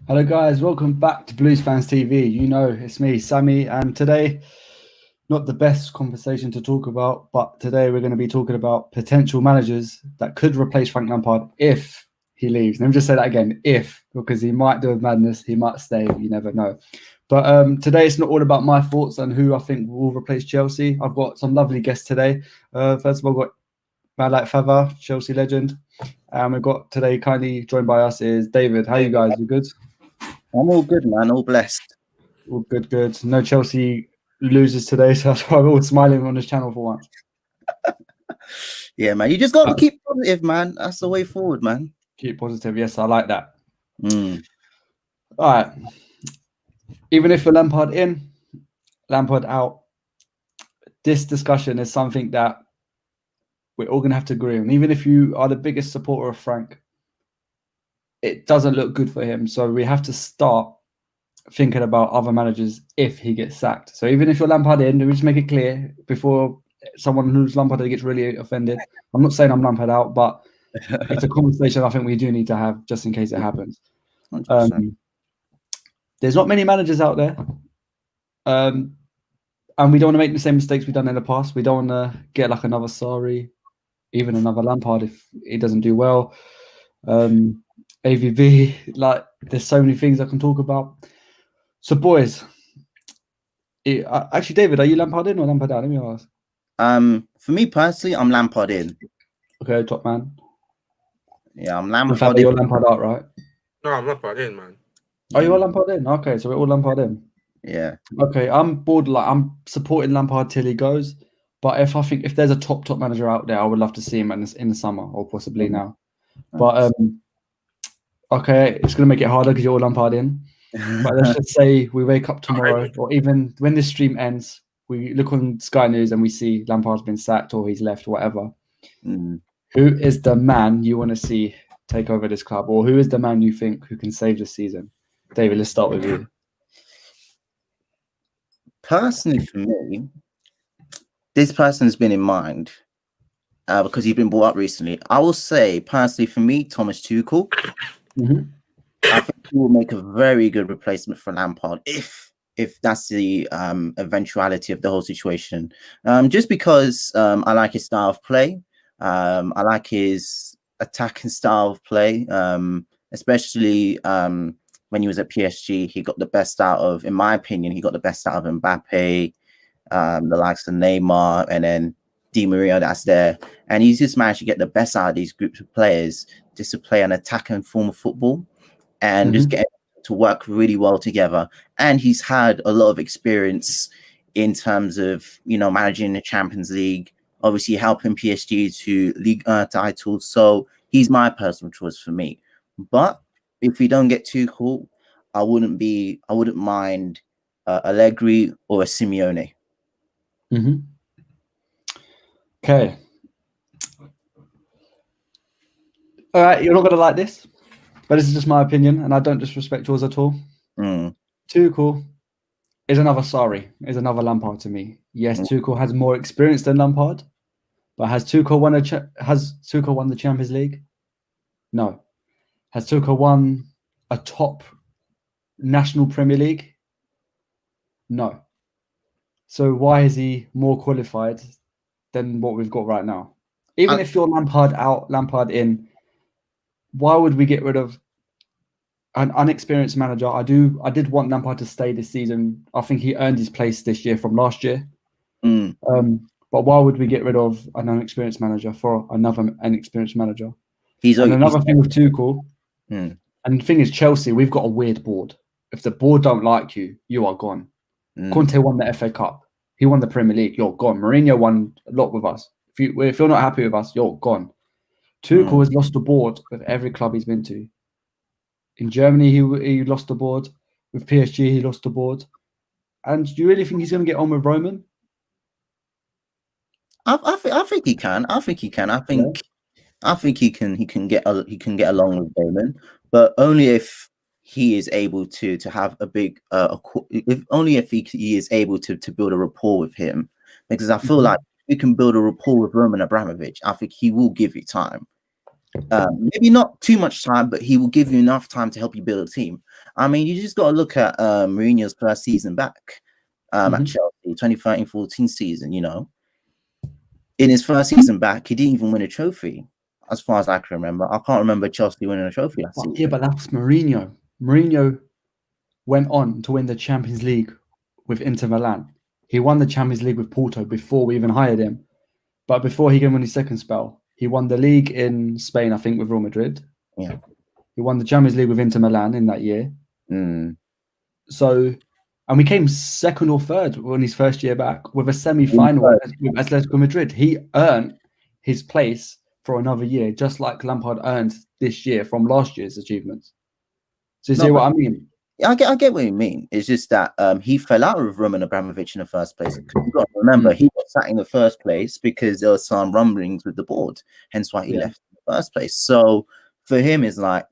Hello guys, welcome back to Blues Fans TV. You know, it's me, Sammy, and today, not the best conversation to talk about, but today we're going to be talking about potential managers that could replace Frank Lampard if he leaves. Let me just say that again, if, because he might do a madness, he might stay, you never know. But today it's not all about my thoughts and who I think will replace Chelsea. I've got some lovely guests today. First of all, I've got man like Fava, Chelsea legend. And we've got today kindly joined by us is David. How are you guys? You good? I'm all good, man. All blessed. All good, good. No Chelsea losers today, so that's why we're all smiling on this channel for once. Yeah, man. You just got to keep positive, man. That's the way forward, man. Keep positive. Yes, I like that. Mm. All right. Even if you're Lampard in, Lampard out, this discussion is something that we're all going to have to agree on. Even if you are the biggest supporter of Frank, it doesn't look good for him. So we have to start thinking about other managers if he gets sacked. So even if you're Lampard in, we just make it clear before someone who's Lampard gets really offended. I'm not saying I'm Lampard out, but it's a conversation I think we do need to have just in case it happens. There's not many managers out there. And we don't want to make the same mistakes we've done in the past. We don't want to get like another Sarri, even another Lampard if he doesn't do well. AVB, like there's so many things I can talk about. So, boys, actually, David, are you Lampard in or Lampard out? Let me ask. For me personally, I'm Lampard in. Okay, top man. Yeah, I'm Lampard in. You're Lampard out, right? No, I'm Lampard in, man. Oh, you're Lampard in? Okay, so we're all Lampard in. Yeah. Okay, I'm bored. Like I'm supporting Lampard till he goes. But if there's a top manager out there, I would love to see him in the summer or possibly now. But okay, it's gonna make it harder because you're all Lampard in. But let's just say we wake up tomorrow, or even when this stream ends, we look on Sky News and we see Lampard's been sacked or he's left, whatever. Mm. Who is the man you want to see take over this club, or who is the man you think who can save the season? David, let's start with you. Personally, for me, this person has been in mind because he's been brought up recently. I will say, personally, for me, Thomas Tuchel. Mm-hmm. I think he will make a very good replacement for Lampard if that's the eventuality of the whole situation. Just because I like his style of play. I like his attacking style of play, especially when he was at PSG. He got the best out of, in my opinion, he got the best out of Mbappe, the likes of Neymar, and then Di Maria that's there. And he's just managed to get the best out of these groups of players just to play an attacking form of football and just get to work really well together. And he's had a lot of experience in terms of, managing the Champions League, obviously helping PSG to league titles. So he's my personal choice for me. But if we don't get too cool, I wouldn't mind Allegri or a Simeone. Mm-hmm. Okay. All right, you're not going to like this, but this is just my opinion, and I don't disrespect yours at all. Tuchel is another Sarri, is another Lampard to me. Yes, Tuchel has more experience than Lampard, but has Tuchel won the Champions League? No. Has Tuchel won a top national Premier League? No. So why is he more qualified than what we've got right now? Even if you're Lampard out, Lampard in, why would we get rid of an unexperienced manager? I did want Lampard to stay this season. I think he earned his place this year from last year. But why would we get rid of an unexperienced manager for another inexperienced manager? Another thing with Tuchel, and the thing is Chelsea, we've got a weird board. If the board don't like you, you are gone. Conte won the FA Cup. He won the Premier League. You're gone. Mourinho won a lot with us. If you're not happy with us, you're gone. Tuchel has lost the board with every club he's been to. In Germany, he lost the board. With PSG, he lost the board. And do you really think he's going to get on with Roman? I think he can. I think he can. I think he can get along with Roman, but only if he is able to have a big if he is able to build a rapport with him, because I feel like we can build a rapport with Roman Abramovich. I think he will give you time. Maybe not too much time, but he will give you enough time to help you build a team. I mean, you just got to look at Mourinho's first season back at Chelsea, 2013-14 season. You know, in his first season back, he didn't even win a trophy, as far as I can remember. I can't remember Chelsea winning a trophy last season. Yeah, but that was Mourinho. Mourinho went on to win the Champions League with Inter Milan. He won the Champions League with Porto before we even hired him. But before he can win his second spell, he won the league in Spain, I think, with Real Madrid. Yeah. He won the Champions League with Inter Milan in that year. So, and we came second or third on his first year back with a semi-final with Atletico Madrid. He earned his place for another year, just like Lampard earned this year from last year's achievements. So you see what I mean? Yeah, I get what you mean. It's just that he fell out with Roman Abramovich in the first place. You've got to remember, he got sat in the first place because there were some rumblings with the board, hence why he left in the first place. So for him, it's like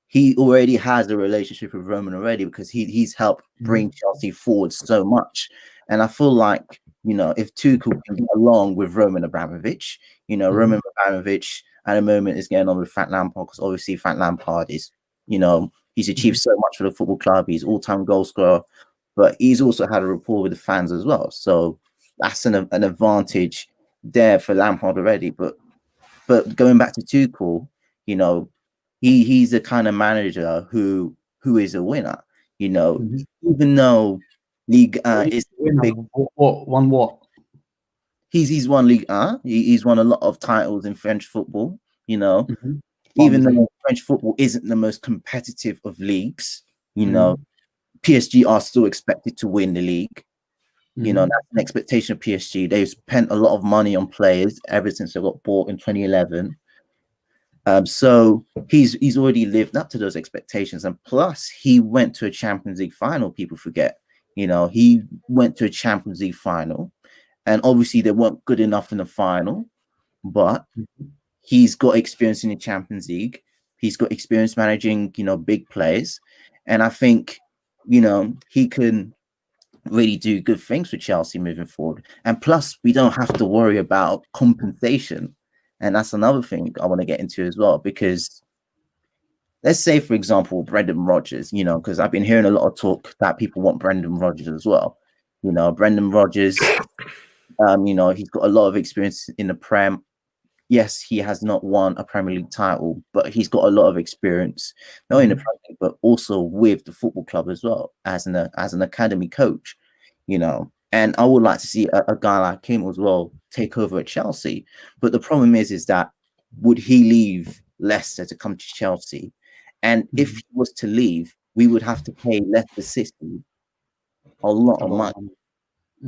he already has a relationship with Roman already because he's helped bring Chelsea forward so much. And I feel like, you know, if Tuchel can get along with Roman Abramovich, you know, Roman Abramovich at the moment is getting on with Frank Lampard because obviously Frank Lampard is, you know, he's achieved so much for the football club. He's all-time goal scorer, but he's also had a rapport with the fans as well. So that's an advantage there for Lampard already. But going back to Tuchel, you know, he's the kind of manager who is a winner. You know, even though League is big, what? He's won League he's won a lot of titles in French football. You know. Even though French football isn't the most competitive of leagues, you know, PSG are still expected to win the league. You know, that's an expectation of PSG. They've spent a lot of money on players ever since they got bought in 2011. So he's already lived up to those expectations. And plus, he went to a Champions League final, people forget. You know, he went to a Champions League final. And obviously, they weren't good enough in the final. But he's got experience in the Champions League. He's got experience managing, you know, big players. And I think, you know, he can really do good things for Chelsea moving forward. And plus, we don't have to worry about compensation. And that's another thing I want to get into as well, because let's say, for example, Brendan Rodgers, you know, because I've been hearing a lot of talk that people want Brendan Rodgers as well. You know, Brendan Rodgers, you know, he's got a lot of experience in the Prem. Yes, he has not won a Premier League title, but he's got a lot of experience, not in the Premier League, but also with the football club as well, as an academy coach, you know. And I would like to see a guy like him as well take over at Chelsea. But the problem is that would he leave Leicester to come to Chelsea? And if he was to leave, we would have to pay Leicester City a lot of money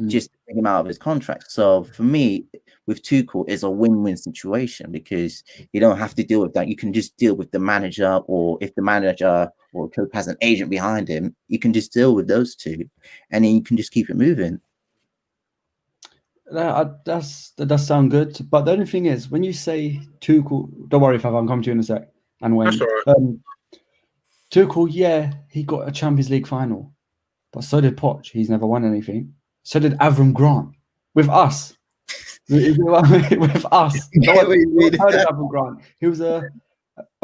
just to bring him out of his contract. So for me, with Tuchel, it's a win-win situation because you don't have to deal with that. You can just deal with the manager, or if the manager or coach has an agent behind him, you can just deal with those two, and then you can just keep it moving. That does sound good. But the only thing is, when you say Tuchel, don't worry if I'm coming to you in a sec. And when Tuchel, yeah, he got a Champions League final, but so did Poch. He's never won anything. So did Avram Grant with us. With us. Avram Grant. He was a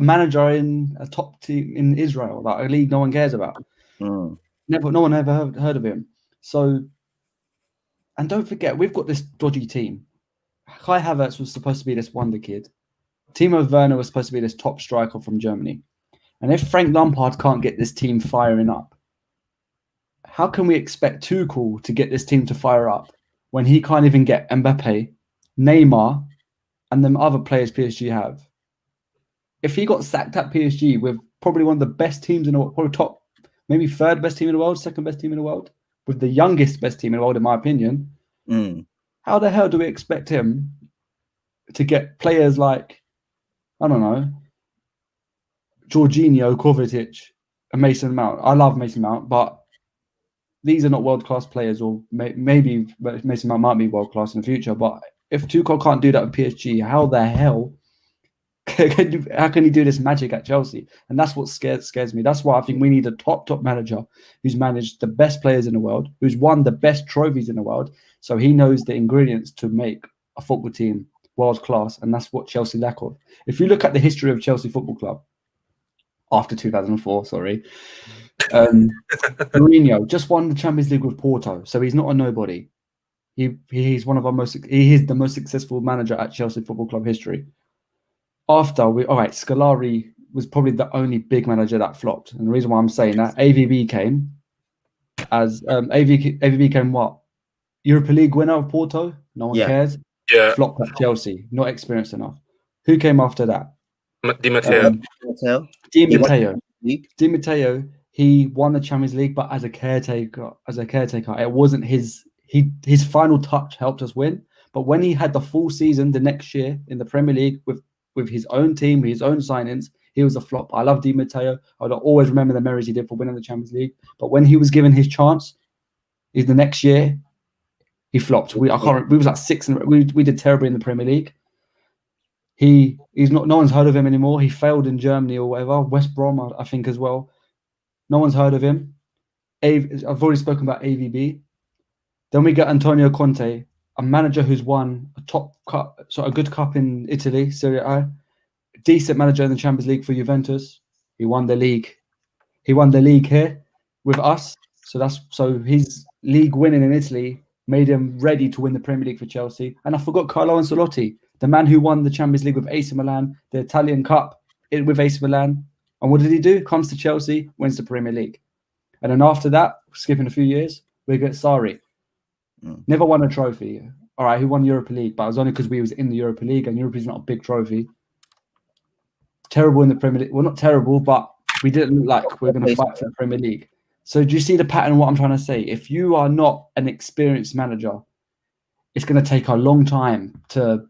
manager in a top team in Israel, like a league no one cares about. No one ever heard of him. So, and don't forget, we've got this dodgy team. Kai Havertz was supposed to be this wonder kid. Timo Werner was supposed to be this top striker from Germany. And if Frank Lampard can't get this team firing up, how can we expect Tuchel to get this team to fire up when he can't even get Mbappe, Neymar, and them other players PSG have? If he got sacked at PSG with probably one of the best teams in the world, probably top, maybe third best team in the world, second best team in the world, with the youngest best team in the world, in my opinion, how the hell do we expect him to get players like, I don't know, Jorginho, Kovacic, and Mason Mount? I love Mason Mount, but these are not world-class players, or maybe Mason Mount might be world-class in the future. But if Tuchel can't do that with PSG, how the hell how can he do this magic at Chelsea? And that's what scares me. That's why I think we need a top manager who's managed the best players in the world, who's won the best trophies in the world, so he knows the ingredients to make a football team world-class, and that's what Chelsea lack of. If you look at the history of Chelsea Football Club, after 2004, Mourinho just won the Champions League with Porto, so he's not a nobody. He's one of our he is the most successful manager at Chelsea Football Club history. Scolari was probably the only big manager that flopped, and the reason why I'm saying that, AVB came as AVB came what? Europa League winner of Porto. No one cares. Yeah. Flopped at Chelsea, not experienced enough. Who came after that? Di Matteo. Di Matteo. He won the Champions League, but as a caretaker, it wasn't his final touch helped us win. But when he had the full season the next year in the Premier League with his own team, his own signings, he was a flop. I love Di Matteo. I'll always remember the merits he did for winning the Champions League. But when he was given his chance, the next year, he flopped. We was like 6, and we did terribly in the Premier League. He's not. No one's heard of him anymore. He failed in Germany or whatever. West Brom, I think, as well. No one's heard of him. I've already spoken about AVB. Then we get Antonio Conte, a manager who's won a top cup, so a good cup in Italy, Serie A. Decent manager in the Champions League for Juventus. He won the league. He won the league here with us. So his league winning in Italy made him ready to win the Premier League for Chelsea. And I forgot Carlo Ancelotti, the man who won the Champions League with AC Milan, the Italian Cup with AC Milan. And what did he do? Comes to Chelsea, wins the Premier League. And then after that, skipping a few years, we get Sarri. Never won a trophy. All right, he won Europa League, but it was only because we was in the Europa League, and Europa is not a big trophy. Terrible in the Premier League. Well, not terrible, but we didn't look like we were going to fight for the Premier League. So do you see the pattern of what I'm trying to say? If you are not an experienced manager, it's going to take a long time to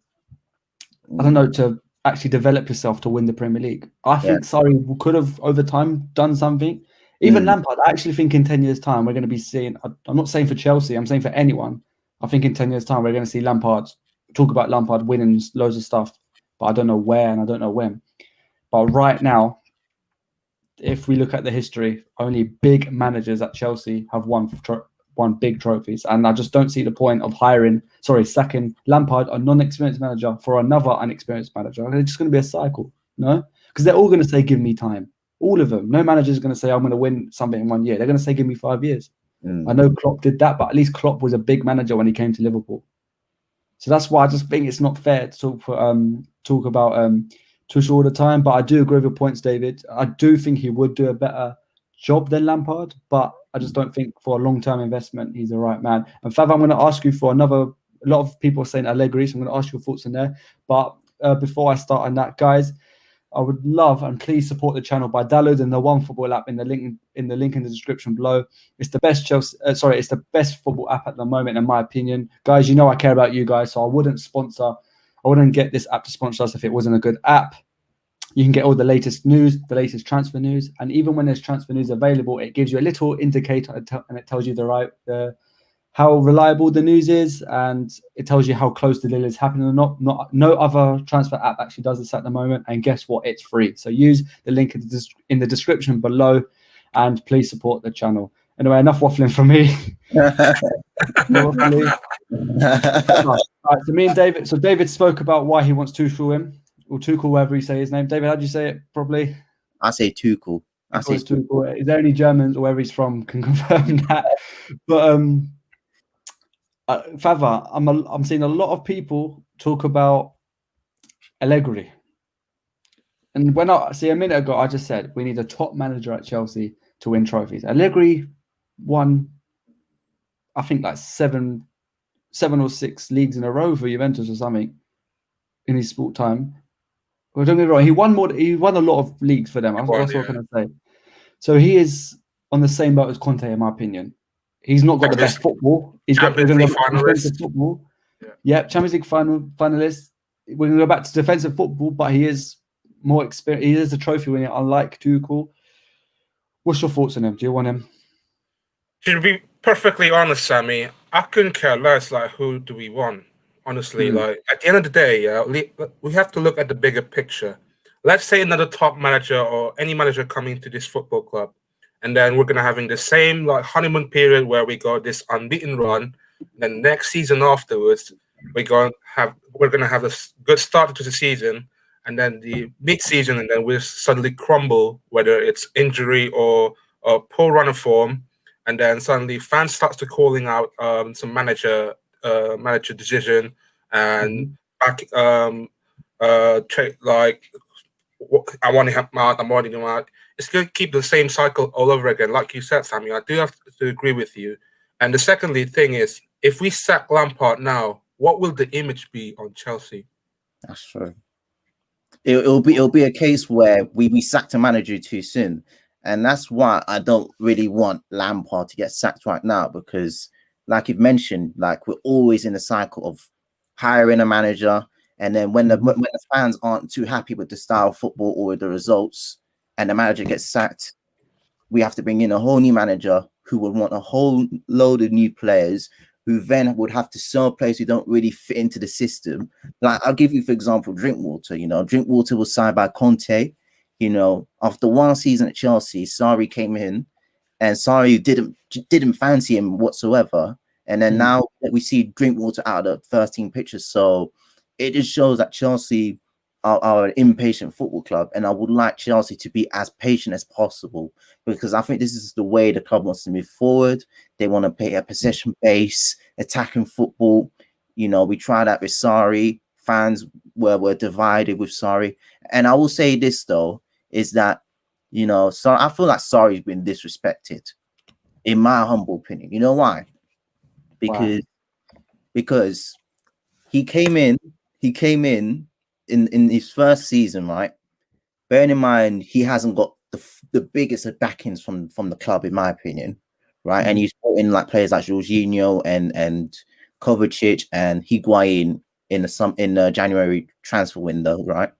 actually develop yourself to win the Premier League. I think Sarri could have, over time, done something. Even Lampard, I actually think in 10 years' time, we're going to be seeing, I'm not saying for Chelsea, I'm saying for anyone. I think in 10 years' time, we're going to see talk about Lampard winning loads of stuff, but I don't know where and I don't know when. But right now, if we look at the history, only big managers at Chelsea have won big trophies. And I just don't see the point of sacking Lampard, a non-experienced manager, for another unexperienced manager. It's just going to be a cycle, no? Because they're all going to say, give me time. All of them. No manager is going to say, I'm going to win something in 1 year. They're going to say, give me 5 years. I know Klopp did that, but at least Klopp was a big manager when he came to Liverpool. So that's why I just think it's not fair to talk about Tuchel all the time. But I do agree with your points, David. I do think he would do a better job than Lampard, but I just don't think for a long-term investment, he's the right man. And Fav, I'm going to ask you for a lot of people are saying Allegri, so I'm going to ask your thoughts on there. But before I start on that, guys, I would love and please support the channel by downloading the OneFootball app in the link in the description below. It's the best it's the best football app at the moment, in my opinion. Guys, you know I care about you guys, so I wouldn't get this app to sponsor us if it wasn't a good app. You can get all the latest news, the latest transfer news, and even when there's transfer news available, it gives you a little indicator and it tells you how reliable the news is, and it tells you how close the deal is happening or not. No other transfer app actually does this at the moment, and guess what? It's free. So use the link in the description below, and please support the channel. Anyway, enough waffling from me. Right, so me and David. So David spoke about why he wants Tuchel in, or Tuchel, whatever you say his name. David, how do you say it properly? I say Tuchel. Tuchel. Is there any Germans or wherever he's from can confirm that? But Fava, I'm seeing a lot of people talk about Allegri. And when a minute ago, I just said we need a top manager at Chelsea to win trophies. Allegri won, I think, like seven or six leagues in a row for Juventus or something in his sport time. Well, don't get me wrong, he won a lot of leagues for them. That's what I'm going to say. So he is on the same boat as Conte, in my opinion. He's not got the best football. He's got defensive football. Yeah, Champions League finalist. We're going to go back to defensive football, but he is more experienced. He is a trophy winner, unlike Tuchel. What's your thoughts on him? Do you want him? To be perfectly honest, Sammy, I couldn't care less. Like, who do we want? Honestly, like at the end of the day, we have to look at the bigger picture. Let's say another top manager or any manager coming to this football club, and then we're gonna having the same like honeymoon period where we got this unbeaten run. Then next season afterwards, we're gonna have a good start to the season, and then the mid-season, and then we'll suddenly crumble, whether it's injury or poor run of form, and then suddenly fans starts to calling out some manager decision and back like I want him out, I'm wanting him out. It's going to keep the same cycle all over again. Like you said, Sammy, I do have to agree with you. And the secondly thing is, if we sack Lampard now, what will the image be on Chelsea? That's true. It'll be a case where we sacked a manager too soon. And that's why I don't really want Lampard to get sacked right now, because like you've mentioned, like we're always in the cycle of hiring a manager, and then when the fans aren't too happy with the style of football or with the results, and the manager gets sacked, we have to bring in a whole new manager who would want a whole load of new players, who then would have to sell players who don't really fit into the system. Like I'll give you, for example, Drinkwater. You know, Drinkwater was signed by Conte. You know, after one season at Chelsea, Sarri came in, and Sarri didn't fancy him whatsoever. And then now that we see Drinkwater out of the 13 pitches, so it just shows that Chelsea are an impatient football club, and I would like Chelsea to be as patient as possible, because I think this is the way the club wants to move forward. They want to play a possession base, attacking football. You know, we tried that with Sarri. Fans were divided with Sarri. And I will say this though, is that, you know, so I feel like Sarri's been disrespected, in my humble opinion. You know why? Because he came in his first season, right? Bearing in mind he hasn't got the biggest of backings from the club, in my opinion, right? And he's brought in like players like Jorginho and Kovacic and Higuain in the January transfer window, right?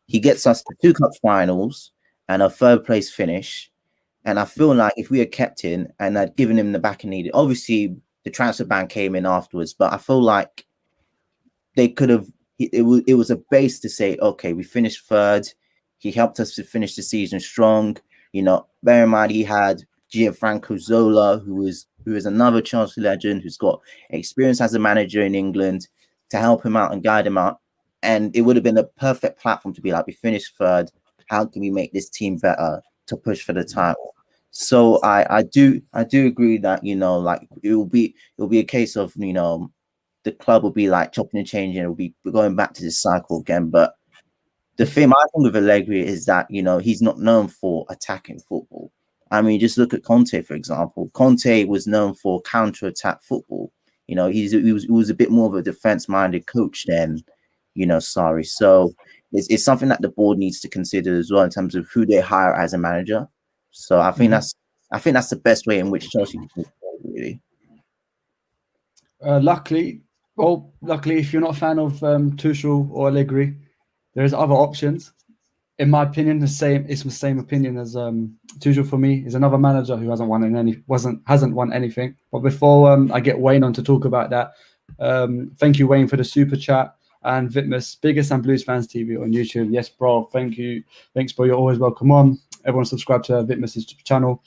He gets us to 2 cup finals and a 3rd place finish. And I feel like if we had kept him and had given him the backing needed, obviously the transfer ban came in afterwards, but I feel like they could have. It was a base to say, okay, we finished 3rd. He helped us to finish the season strong. You know, bear in mind he had Gianfranco Zola, who is another Chelsea legend, who's got experience as a manager in England, to help him out and guide him out. And it would have been a perfect platform to be like, we finished 3rd. How can we make this team better to push for the title? So I do agree that, you know, like it'll be a case of, you know, the club will be like chopping and changing. It'll be going back to this cycle again. But the thing I think with Allegri is that, you know, he's not known for attacking football. I mean, just look at Conte, for example. Conte was known for counter-attack football. You know, he was a bit more of a defense-minded coach than, you know, Sarri. So it's something that the board needs to consider as well in terms of who they hire as a manager. So I think that's the best way in which Chelsea can move forward, really. Luckily, if you're not a fan of Tuchel or Allegri, there's other options. In my opinion, it's the same opinion as Tuchel for me. Is another manager who hasn't won anything. But before I get Wayne on to talk about that, thank you, Wayne, for the super chat. And Vitmus, biggest and Blues fans TV on YouTube. Yes, bro. Thank you. Thanks, bro. You're always welcome on. Everyone subscribe to Vitmus's channel.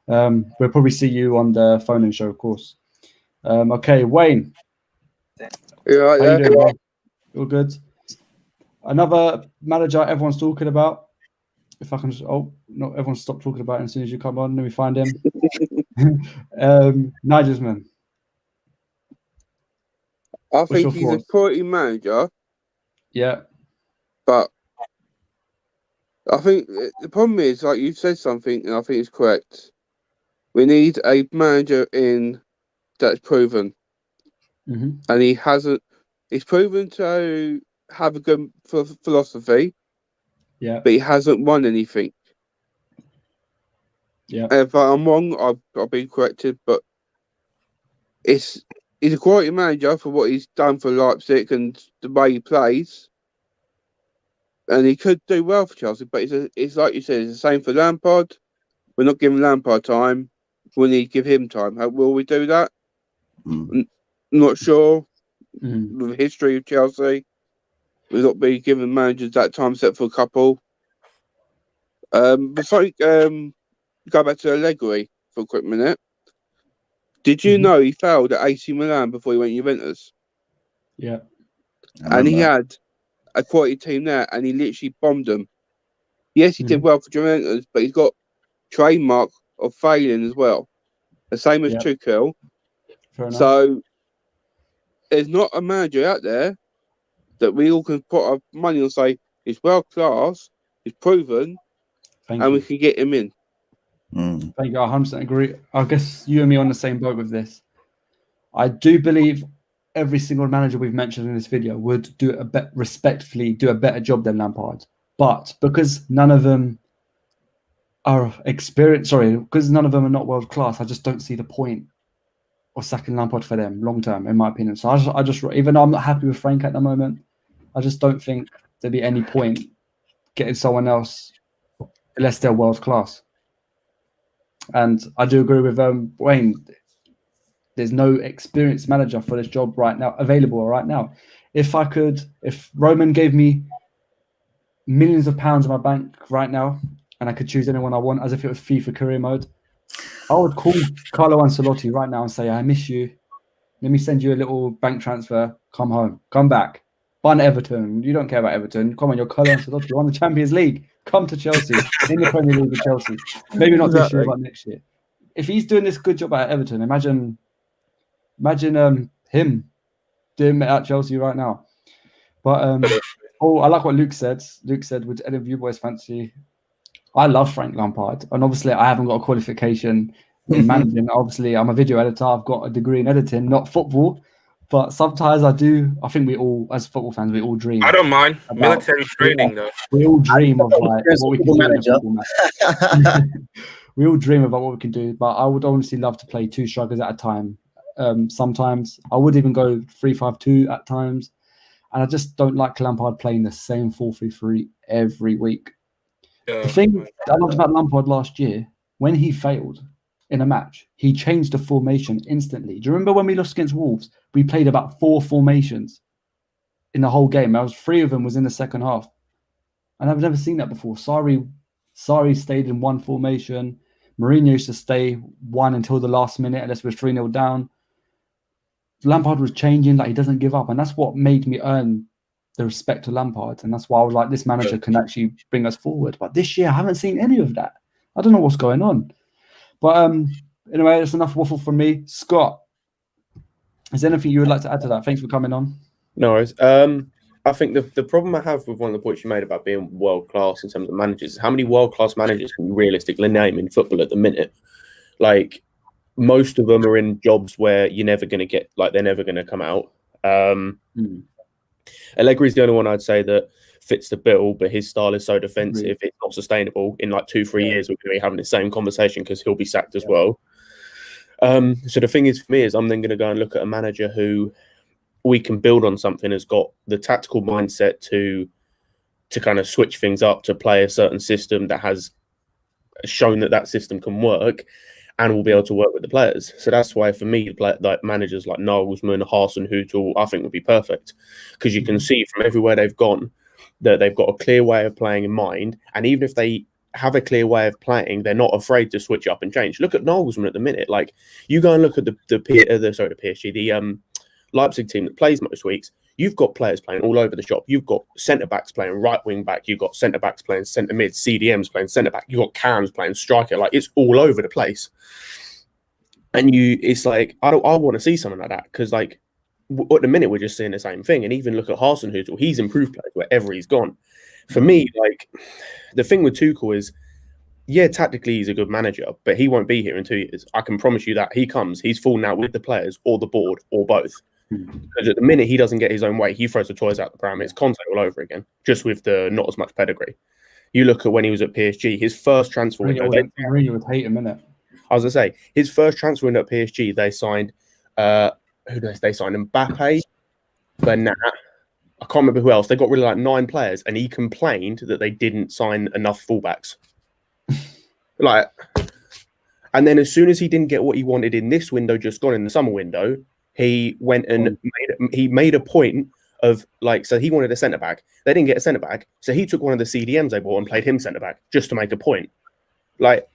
We'll probably see you on the phone-in show, of course. Okay, Wayne. Yeah, how you doing, bro? All good. Another manager everyone's talking about. If I can just, not everyone stop talking about him as soon as you come on. Let me find him. Nagelsmann. I think he's a quality manager. Yeah. But I think the problem is, like you said something, and I think it's correct. We need a manager in that's proven. And he hasn't. He's proven to have a good philosophy. Yeah. But he hasn't won anything. Yeah. And if I'm wrong, I'll be corrected. But he's a quality manager for what he's done for Leipzig and the way he plays. And he could do well for Chelsea, but it's like you said, it's the same for Lampard. We're not giving Lampard time. We need to give him time. How will we do that? Not sure. With the history of Chelsea, we've not been giving managers that time except for a couple. But sorry, go back to Allegri for a quick minute. Did you know he failed at AC Milan before he went to Juventus? Yeah. And he had a quality team there, and he literally bombed them. Yes, he did well for Juventus, but he's got trademark of failing as well, the same as Tuchel. Fair enough. So there's not a manager out there that we all can put our money on and say he's world class, he's proven, we can get him in. Thank you. I 100% agree. I guess you and me are on the same boat with this. I do believe every single manager we've mentioned in this video would do respectfully do a better job than Lampard. But because none of them are experienced, because none of them are not world class, I just don't see the point of sacking Lampard for them long term, in my opinion. So I just even though I'm not happy with Frank at the moment, I just don't think there'd be any point getting someone else unless they're world class. And I do agree with Wayne. There's no experienced manager for this job available right now. If Roman gave me millions of pounds in my bank right now and I could choose anyone I want as if it was FIFA career mode, I would call Carlo Ancelotti right now and say, I miss you. Let me send you a little bank transfer. Come home. Come back. Bun Everton. You don't care about Everton. Come on, you're Carlo Ancelotti. You won the Champions League. Come to Chelsea. In the Premier League with Chelsea. Maybe not this year, but next year. If he's doing this good job at Everton, imagine him doing it at Chelsea right now. But I like what Luke said. Luke said, would any of you boys fancy? I love Frank Lampard, and obviously I haven't got a qualification in managing. Obviously, I'm a video editor. I've got a degree in editing, not football. But sometimes I do. I think we all, as football fans, we all dream. I don't mind military training though. We all dream of like what we can do in a football match. We all dream about what we can do. But I would honestly love to play 2 strikers at a time. Sometimes I would even go 3-5-2 at times, and I just don't like Lampard playing the same 4-3-3 every week. The thing I loved about Lampard last year, when he failed in a match, he changed the formation instantly. Do you remember when we lost against Wolves? We played about 4 formations in the whole game. 3 of them was in the second half, and I've never seen that before. Sarri stayed in 1 formation. Mourinho used to stay 1 until the last minute, unless we're 3-0 down. Lampard was changing, like he doesn't give up, and that's what made me earn the respect to Lampard, and that's why I was like, this manager can actually bring us forward. But this year, I haven't seen any of that. I don't know what's going on. But anyway, that's enough waffle from me. Scott, is there anything you would like to add to that? Thanks for coming on. No worries. I think the problem I have with one of the points you made about being world class in terms of managers is how many world class managers can you realistically name in football at the minute? Like, most of them are in jobs where you're never going to get, like, they're never going to come out. Allegri is the only one I'd say that fits the bill, but his style is so defensive, it's not sustainable. In like 2-3 years, we're going to be having the same conversation because he'll be sacked as well. So the thing is, for me, is I'm then going to go and look at a manager who we can build on something, has got the tactical mindset to kind of switch things up, to play a certain system that has shown that system can work, and will be able to work with the players. So that's why, for me, like managers like Nagelsmann, Hasenhüttl, I think would be perfect, because you can see from everywhere they've gone that they've got a clear way of playing in mind, and even if they have a clear way of playing, they're not afraid to switch up and change. Look at Nagelsmann at the minute. Like, you go and look at the PSG, the Leipzig team that plays most weeks. You've got players playing all over the shop. You've got centre backs playing right wing back. You've got centre backs playing centre mid. CDMs playing centre back. You've got cams playing striker. Like, it's all over the place. And it's like, I want to see something like that, because like at the minute we're just seeing the same thing. And even look at Hasenhüttl, he's improved players wherever he's gone. For me, like, the thing with Tuchel is, yeah, tactically he's a good manager, but he won't be here in 2 years. I can promise you that. He's falling out with the players or the board or both. Because at the minute he doesn't get his own way, he throws the toys out the pram. It's Conte all over again, just with the not as much pedigree. You look at when he was at PSG, his first transfer window. I really would hate him, innit? I was going to say, his first transfer window at PSG, they signed, they signed Mbappe, Werner, I can't remember who else. They got rid of like 9 players, and he complained that they didn't sign enough fullbacks. Like, and then as soon as he didn't get what he wanted in this window, just gone in the summer window, he went and made a point of, like, so he wanted a centre back. They didn't get a centre back, so he took one of the CDMs they bought and played him centre back just to make a point. Like,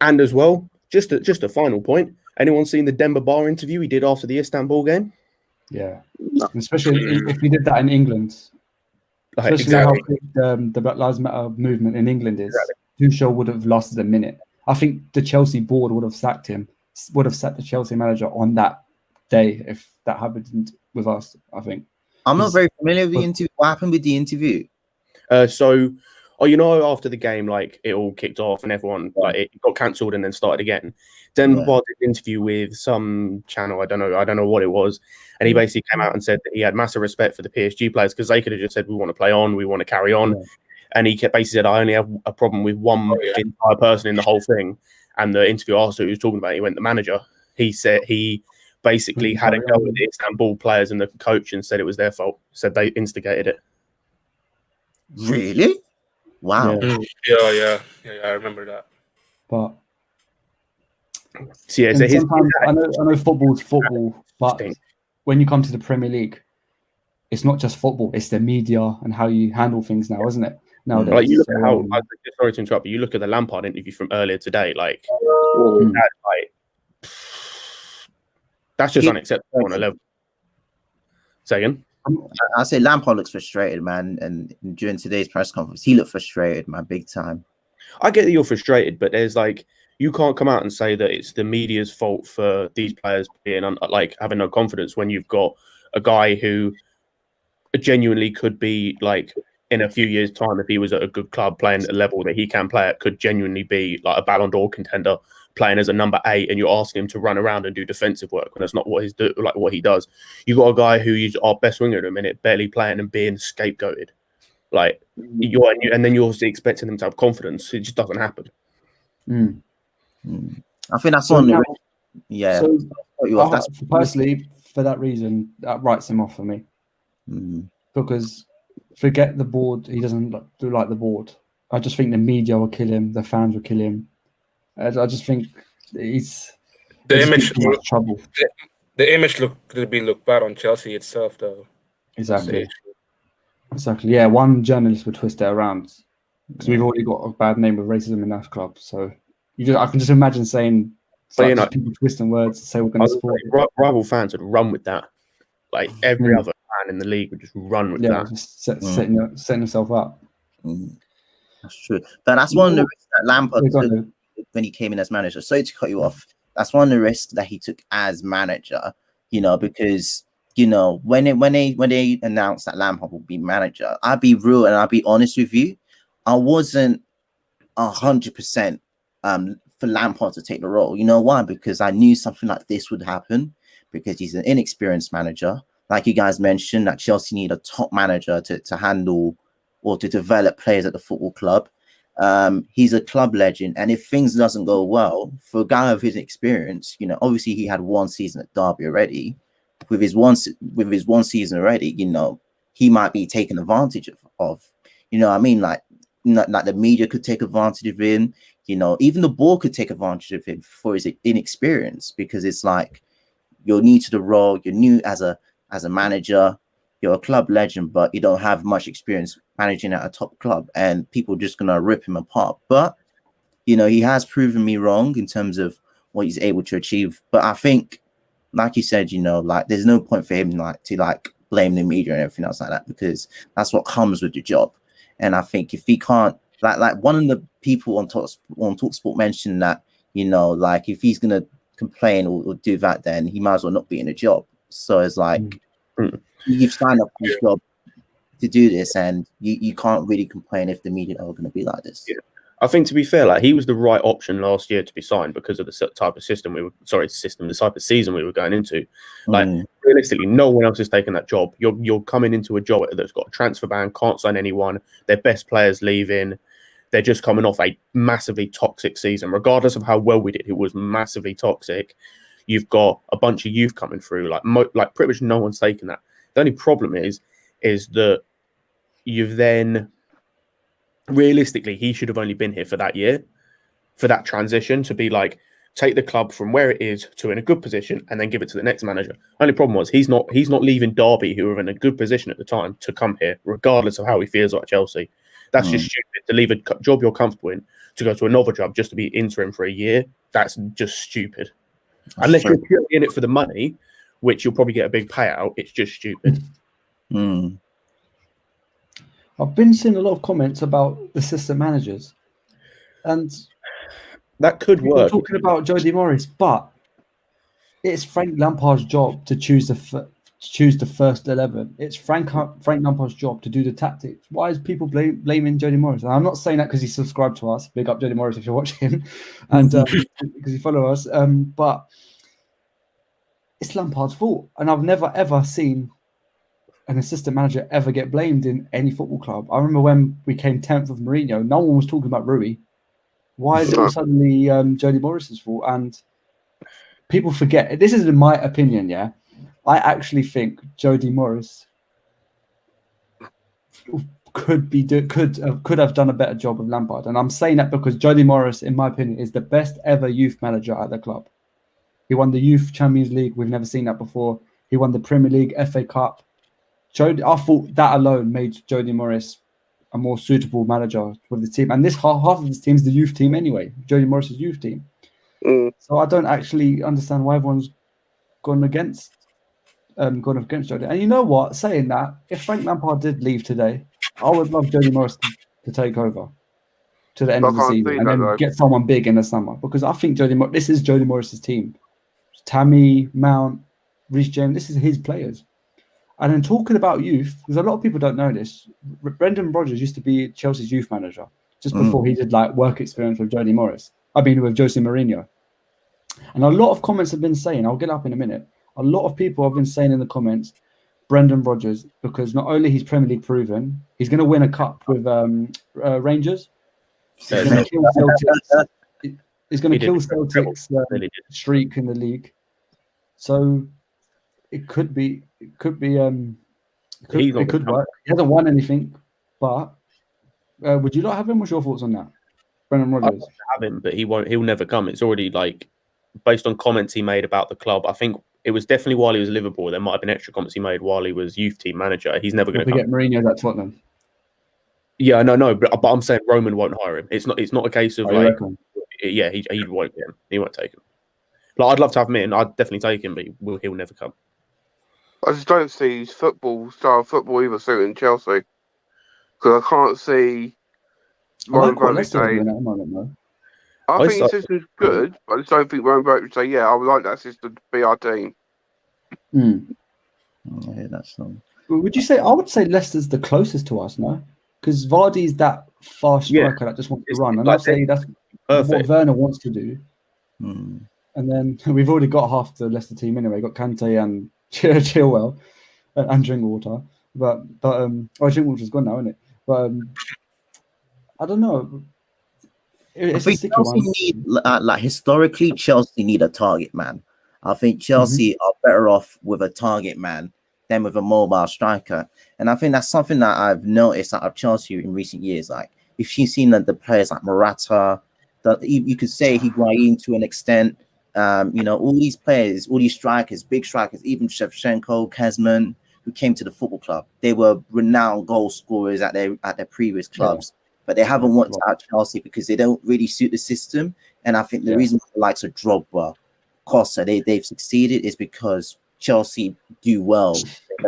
and as well, just a final point. Anyone seen the Demba Ba interview he did after the Istanbul game? Yeah, especially if he did that in England. Especially how big the Black Lives Matter movement in England is. Tuchel would have lasted a minute. I think the Chelsea board would have sacked the Chelsea manager on that day if that happened with us. I think. I'm not very familiar with the interview. What happened with the interview? After the game, like it all kicked off and everyone like it got cancelled and then started again. Then Lampard did an interview with some channel. I don't know what it was, and he basically came out and said that he had massive respect for the PSG players because they could have just said we want to play on, we want to carry on, and he basically said I only have a problem with one entire person in the whole thing. And the interview asked who he was talking about. He went the manager. He said he basically had a go with the Istanbul players and the coach and said it was their fault. Said they instigated it. Really? Wow. Yeah, I remember that. But so sometimes I know football's football, but when you come to the Premier League, it's not just football; it's the media and how you handle things now, isn't it? Nowadays, like you look at how. Sorry to interrupt, but you look at the Lampard interview from earlier today. That's just unacceptable on a level. Say again. I say Lampard looks frustrated, man, and during today's press conference, he looked frustrated, man, big time. I get that you're frustrated, but there's like you can't come out and say that it's the media's fault for these players being having no confidence when you've got a guy who genuinely could be like in a few years' time, if he was at a good club playing at a level that he can play at, could genuinely be like a Ballon d'Or contender playing as a number 8, and you're asking him to run around and do defensive work when that's not what what he does. You got a guy who's our best winger at a minute, barely playing and being scapegoated. Like and then you're also expecting them to have confidence. It just doesn't happen. I think that's one. Personally, for that reason, that writes him off for me. Because forget the board, he doesn't do like the board. I just think the media will kill him, the fans will kill him. I just think he's trouble. The image could be looked bad on Chelsea itself, though. Exactly. Yeah, one journalist would twist it around because we've already got a bad name with racism in that club. So I can just imagine saying, people twisting words to say we're going to support it. Rival fans would run with that. Like every other fan in the league would just run with that. Just setting himself up. That's true. But that's one of the risks that Lampard took when he came in as manager. Sorry to cut you off. That's one of the risks that he took as manager, because when they announced that Lampard would be manager, I'll be real and I'll be honest with you, I wasn't 100% for Lampard to take the role. You know why? Because I knew something like this would happen, because he's an inexperienced manager. Like you guys mentioned, that Chelsea need a top manager to handle or to develop players at the football club. He's a club legend, and if things doesn't go well for a guy of his experience, obviously he had one season at Derby already. With his one season already, he might be taken advantage of. I mean, like the media could take advantage of him. Even the board could take advantage of him for his inexperience, because it's like you're new to the role, you're new as a manager, you're a club legend, but you don't have much experience managing at a top club, and people are just gonna rip him apart. But he has proven me wrong in terms of what he's able to achieve. But I think, like you said, there's no point for him to blame the media and everything else like that, because that's what comes with the job. And I think if he can't, like one of the people on TalkSport mentioned that, if he's gonna complain or do that, then he might as well not be in a job. So it's like you've signed up for this job to do this, and you can't really complain if the media are going to be like this. I think, to be fair, he was the right option last year to be signed because of the type of the type of season we were going into. Realistically, no one else is taking that job. You're coming into a job that's got a transfer ban, can't sign anyone. Their best players leaving. They're just coming off a massively toxic season. Regardless of how well we did, it was massively toxic. You've got a bunch of youth coming through. Like pretty much no one's taking that. The only problem is that you've then, realistically, he should have only been here for that year, for that transition to be take the club from where it is to in a good position and then give it to the next manager. Only problem was he's not leaving Derby, who were in a good position at the time, to come here, regardless of how he feels about Chelsea. That's just stupid to leave a job you're comfortable in to go to another job just to be interim for a year. That's just stupid. Unless you're purely in it for the money, which you'll probably get a big payout, it's just stupid. I've been seeing a lot of comments about the assistant managers, and That could We're work. talking about Jody Morris, but it's Frank Lampard's job to choose the first 11. It's Frank Lampard's job to do the tactics. Why is people blaming Jody Morris? And I'm not saying that because he subscribed to us. Big up Jody Morris if you're watching, and because you follow us. But it's Lampard's fault, and I've never ever seen an assistant manager ever get blamed in any football club. I remember when we came 10th with Mourinho, no one was talking about Rui. Why is it all suddenly Jody Morris's fault? And people forget. This is in my opinion, yeah. I actually think Jody Morris could have done a better job of Lampard, and I'm saying that because Jody Morris, in my opinion, is the best ever youth manager at the club. He won the Youth Champions League. We've never seen that before. He won the Premier League, FA Cup. I thought that alone made Jody Morris a more suitable manager for the team. And this half of this team is the youth team anyway, Jody Morris's youth team. So I don't actually understand why everyone's gone against Jody. And you know what? Saying that, if Frank Lampard did leave today, I would love Jody Morris to take over to the end of the season and then get someone big in the summer, because I think this is Jody Morris's team. Tammy, Mount, Reece James, this is his players. And then talking about youth, because a lot of people don't know this, Brendan Rodgers used to be Chelsea's youth manager just before he did like work experience with Jody Morris. With Jose Mourinho. And a lot of comments have been saying, I'll get up in a minute, a lot of people have been saying in the comments, Brendan Rodgers, because not only he's Premier League proven, he's going to win a cup with Rangers. He's going to kill Celtics. He's going to kill Celtics' streak in the league. So it could be. It could work. He hasn't won anything, but would you not have him? What's your thoughts on that, Brendan Rodgers? I have him, but he won't. He'll never come. It's already like based on comments he made about the club. I think it was definitely while he was at Liverpool. There might have been extra comments he made while he was youth team manager. He's never going to get Mourinho's at Tottenham. Yeah, no, but I'm saying Roman won't hire him. It's not a case of he won't get him. He won't take him. Like, I'd love to have him in. I'd definitely take him, but he'll never come. I just don't see his style of football either suiting Chelsea, because I can't see. I think his system's good, but I just don't think Roman would say, "Yeah, I would like that system to be our team." Yeah, that's not. Would you say? I would say Leicester's the closest to us, no? Because Vardy's that fast striker that just wants to run, and I'd say that's what Werner wants to do. And then we've already got half the Leicester team anyway. Got Kante and Chilwell and Drinkwater, but Drinkwater's gone now, isn't it? But I don't know. I think Chelsea need, historically, Chelsea need a target man. I think Chelsea are better off with a target man than with a mobile striker, and I think that's something that I've noticed out of Chelsea in recent years. Like, if you've seen the players like Morata, that you could say Higuain to an extent. All these players, all these strikers, big strikers, even Shevchenko, Kazman, who came to the football club, they were renowned goal scorers at their previous clubs, but they haven't worked out Chelsea because they don't really suit the system. And I think the reason the likes of Drogba, Costa, they've succeeded is because Chelsea do well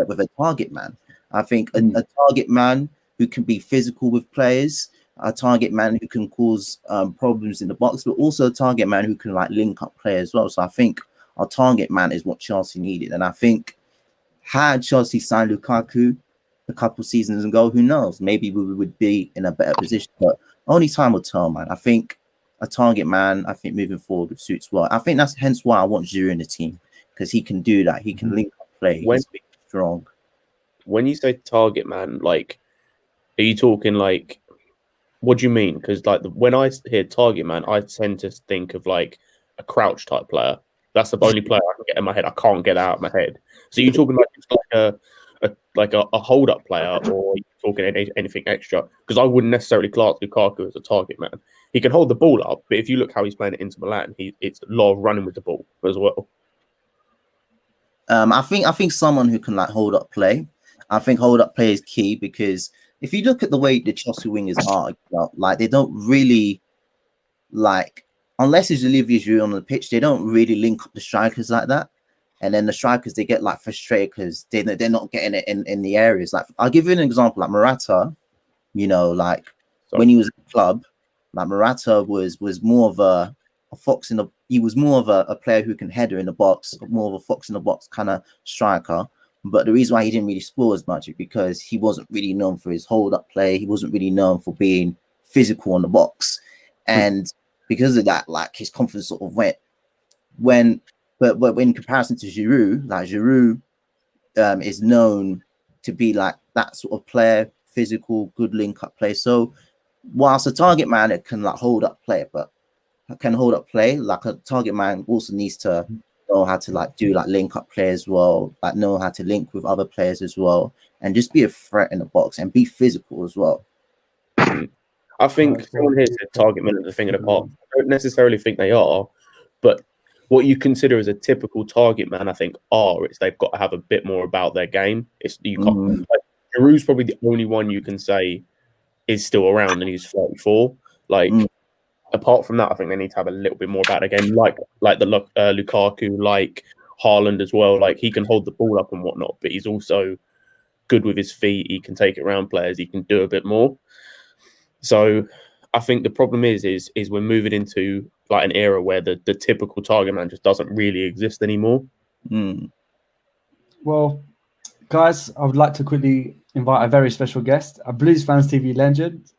with a target man. I think a target man who can be physical with players, a target man who can cause problems in the box, but also a target man who can link up play as well. So I think our target man is what Chelsea needed. And I think had Chelsea signed Lukaku a couple seasons ago, who knows? Maybe we would be in a better position. But only time will tell, man. I think a target man, moving forward suits well. I think that's hence why I want Giroud in the team, because he can do that. He can link up play. He's strong. When you say target man, are you talking what do you mean? Because when I hear target man, I tend to think of a Crouch type player. That's the only player I can get in my head. I can't get out of my head. So you're talking a hold up player, or are you talking anything extra? Because I wouldn't necessarily class Lukaku as a target man. He can hold the ball up, but if you look how he's playing it into Milan, it's a lot of running with the ball as well. I think someone who can hold up play. I think hold up play is key, because if you look at the way the Chelsea wingers are, they don't really unless it's Olivier Giroud on the pitch, they don't really link up the strikers like that. And then the strikers, they get frustrated because they're not getting it in the areas. I'll give you an example, Morata. When he was at the club, Like Morata was more of a fox in the. He was more of a player who can header in the box, more of a fox in the box kind of striker. But the reason why he didn't really score as much is because he wasn't really known for his hold-up play. He wasn't really known for being physical on the box, and because of that, like his confidence sort of went. But in comparison to Giroud, like Giroud is known to be like that sort of player, physical, good link-up play. So whilst a target man it can like hold up play, but can hold up play, like a target man also needs to know how to like do like link-up play as well, like know how to link with other players as well, and just be a threat in the box and be physical as well. I think someone here said target men are the thing of the past. I don't necessarily think they are, but what you consider as a typical target man, I think, it's they've got to have a bit more about their game. It's you can't. Like, Giroud's probably the only one you can say is still around, and he's 34. Like apart from that, I think they need to have a little bit more about their game, like the Lukaku, like Haaland as well. Like he can hold the ball up and whatnot, but he's also good with his feet. He can take it around players. He can do a bit more. So I think the problem is we're moving into like an era where the typical target man just doesn't really exist anymore. Well, guys, I would like to quickly invite a very special guest, a Blues Fans TV legend.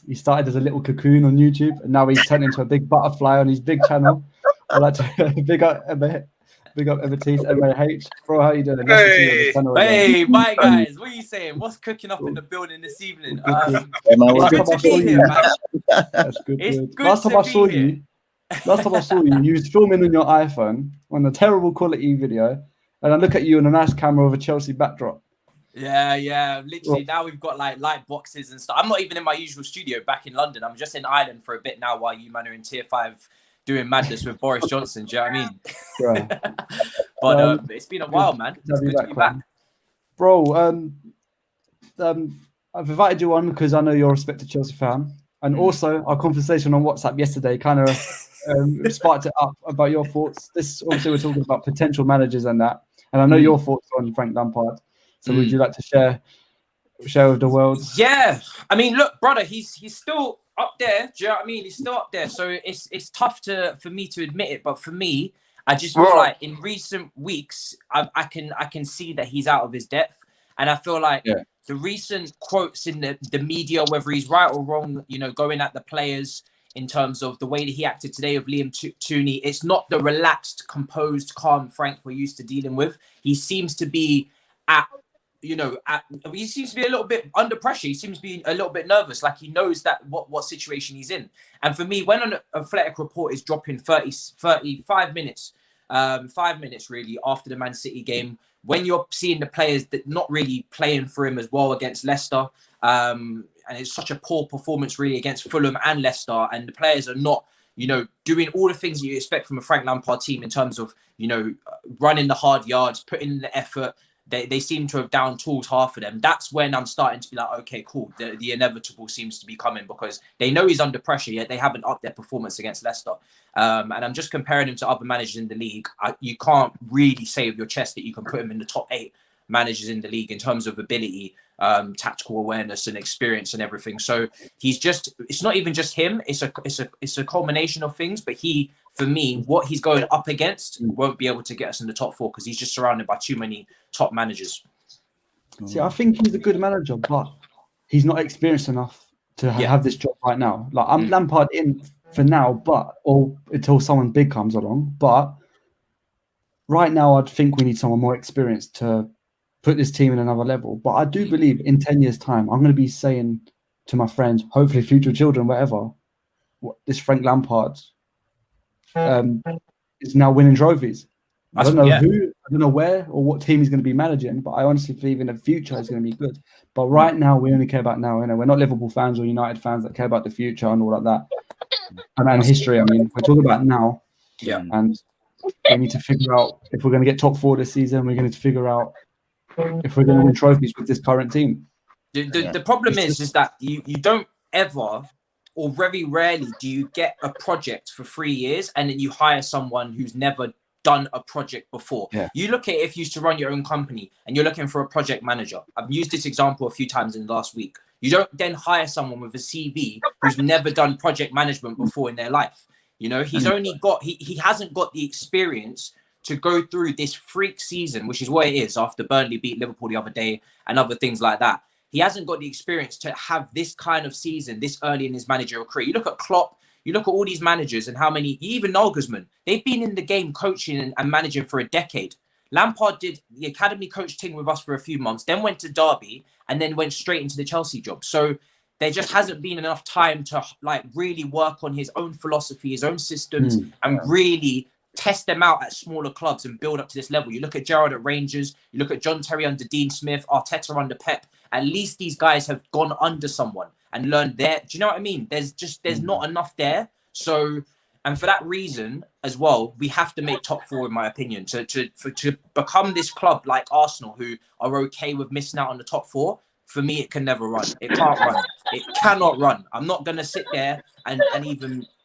He started as a little cocoon on YouTube, and now he's turned into a big butterfly on his big channel. I'd like to big up Evertese, MAH. Bro, how you doing? Hey, bye guys. What are you saying? What's cooking up in the building this evening? It's good to be here, man. That's good. It's good Last time I saw you, you was filming on your iPhone on a terrible quality video, and I look at you on a nice camera with a Chelsea backdrop. Yeah. Literally, now we've got like light boxes and stuff. I'm not even in my usual studio back in London. I'm just in Ireland for a bit now while you man are in Tier 5 doing madness with Boris Johnson. Do you know what I mean? Right. But it's been a while, man. It's good to be back. Bro, I've invited you on because I know you're a respected Chelsea fan. And also, our conversation on WhatsApp yesterday kind of sparked it up about your thoughts. This obviously we're talking about potential managers and that. And I know your thoughts on Frank Lampard. So would you like to share with the world? Yeah. I mean, look, brother, he's still up there. Do you know what I mean? He's still up there. So it's tough for me to admit it. But for me, I just feel like in recent weeks, I can see that he's out of his depth. And I feel like the recent quotes in the media, whether he's right or wrong, going at the players in terms of the way that he acted today of Liam Tooney, it's not the relaxed, composed, calm Frank we're used to dealing with. He seems to be he seems to be a little bit under pressure. He seems to be a little bit nervous, like he knows that what situation he's in. And for me, when an Athletic report is dropping 35 minutes, 5 minutes really after the Man City game, when you're seeing the players that not really playing for him as well against Leicester, and it's such a poor performance really against Fulham and Leicester, and the players are not, doing all the things that you expect from a Frank Lampard team in terms of, running the hard yards, putting in the effort. They seem to have down tools, half of them. That's when I'm starting to be like, okay, cool. The inevitable seems to be coming because they know he's under pressure, yet they haven't upped their performance against Leicester. And I'm just comparing him to other managers in the league. You can't really say with your chest that you can put him in the top 8 managers in the league in terms of ability, tactical awareness and experience and everything. So it's not even just him. It's a culmination of things, but for me, what he's going up against won't be able to get us in the top 4 because he's just surrounded by too many top managers. See, I think he's a good manager, but he's not experienced enough to have this job right now. Like I'm Lampard in for now, or until someone big comes along. But right now, I'd think we need someone more experienced to put this team in another level. But I do believe in 10 years' time, I'm going to be saying to my friends, hopefully future children, whatever, this Frank Lampard is now winning trophies. I don't know who, I don't know where or what team he's going to be managing, but I honestly believe in the future it's going to be good. But right now, we only care about now. We're not Liverpool fans or United fans that care about the future and all like that. And history, I mean, we're talking about now. Yeah. And we need to figure out if we're going to get top 4 this season. We're going to figure out if we're going to win trophies with this current team. The problem is that you don't ever, or very rarely, do you get a project for 3 years and then you hire someone who's never done a project before. You look at it if you used to run your own company and you're looking for a project manager. I've used this example a few times in the last week. You don't then hire someone with a CV who's never done project management before in their life. You know, he's only got, he hasn't got the experience to go through this freak season, which is what it is after Burnley beat Liverpool the other day and other things like that. He hasn't got the experience to have this kind of season this early in his managerial career. You look at Klopp, you look at all these managers and how many, even Nagelsmann, they've been in the game coaching and managing for a decade. Lampard did the academy coach thing with us for a few months, then went to Derby and then went straight into the Chelsea job. So there just hasn't been enough time to like really work on his own philosophy, his own systems, and really test them out at smaller clubs and build up to this level. You look at Gerrard at Rangers, you look at John Terry under Dean Smith, Arteta under Pep. At least these guys have gone under someone and learned there. Do you know what I mean? There's not enough there. So, and for that reason as well, we have to make top four, in my opinion, to become this club like Arsenal, who are okay with missing out on the top four. For me, it can never run. It can't run. It cannot run. I'm not going to sit there and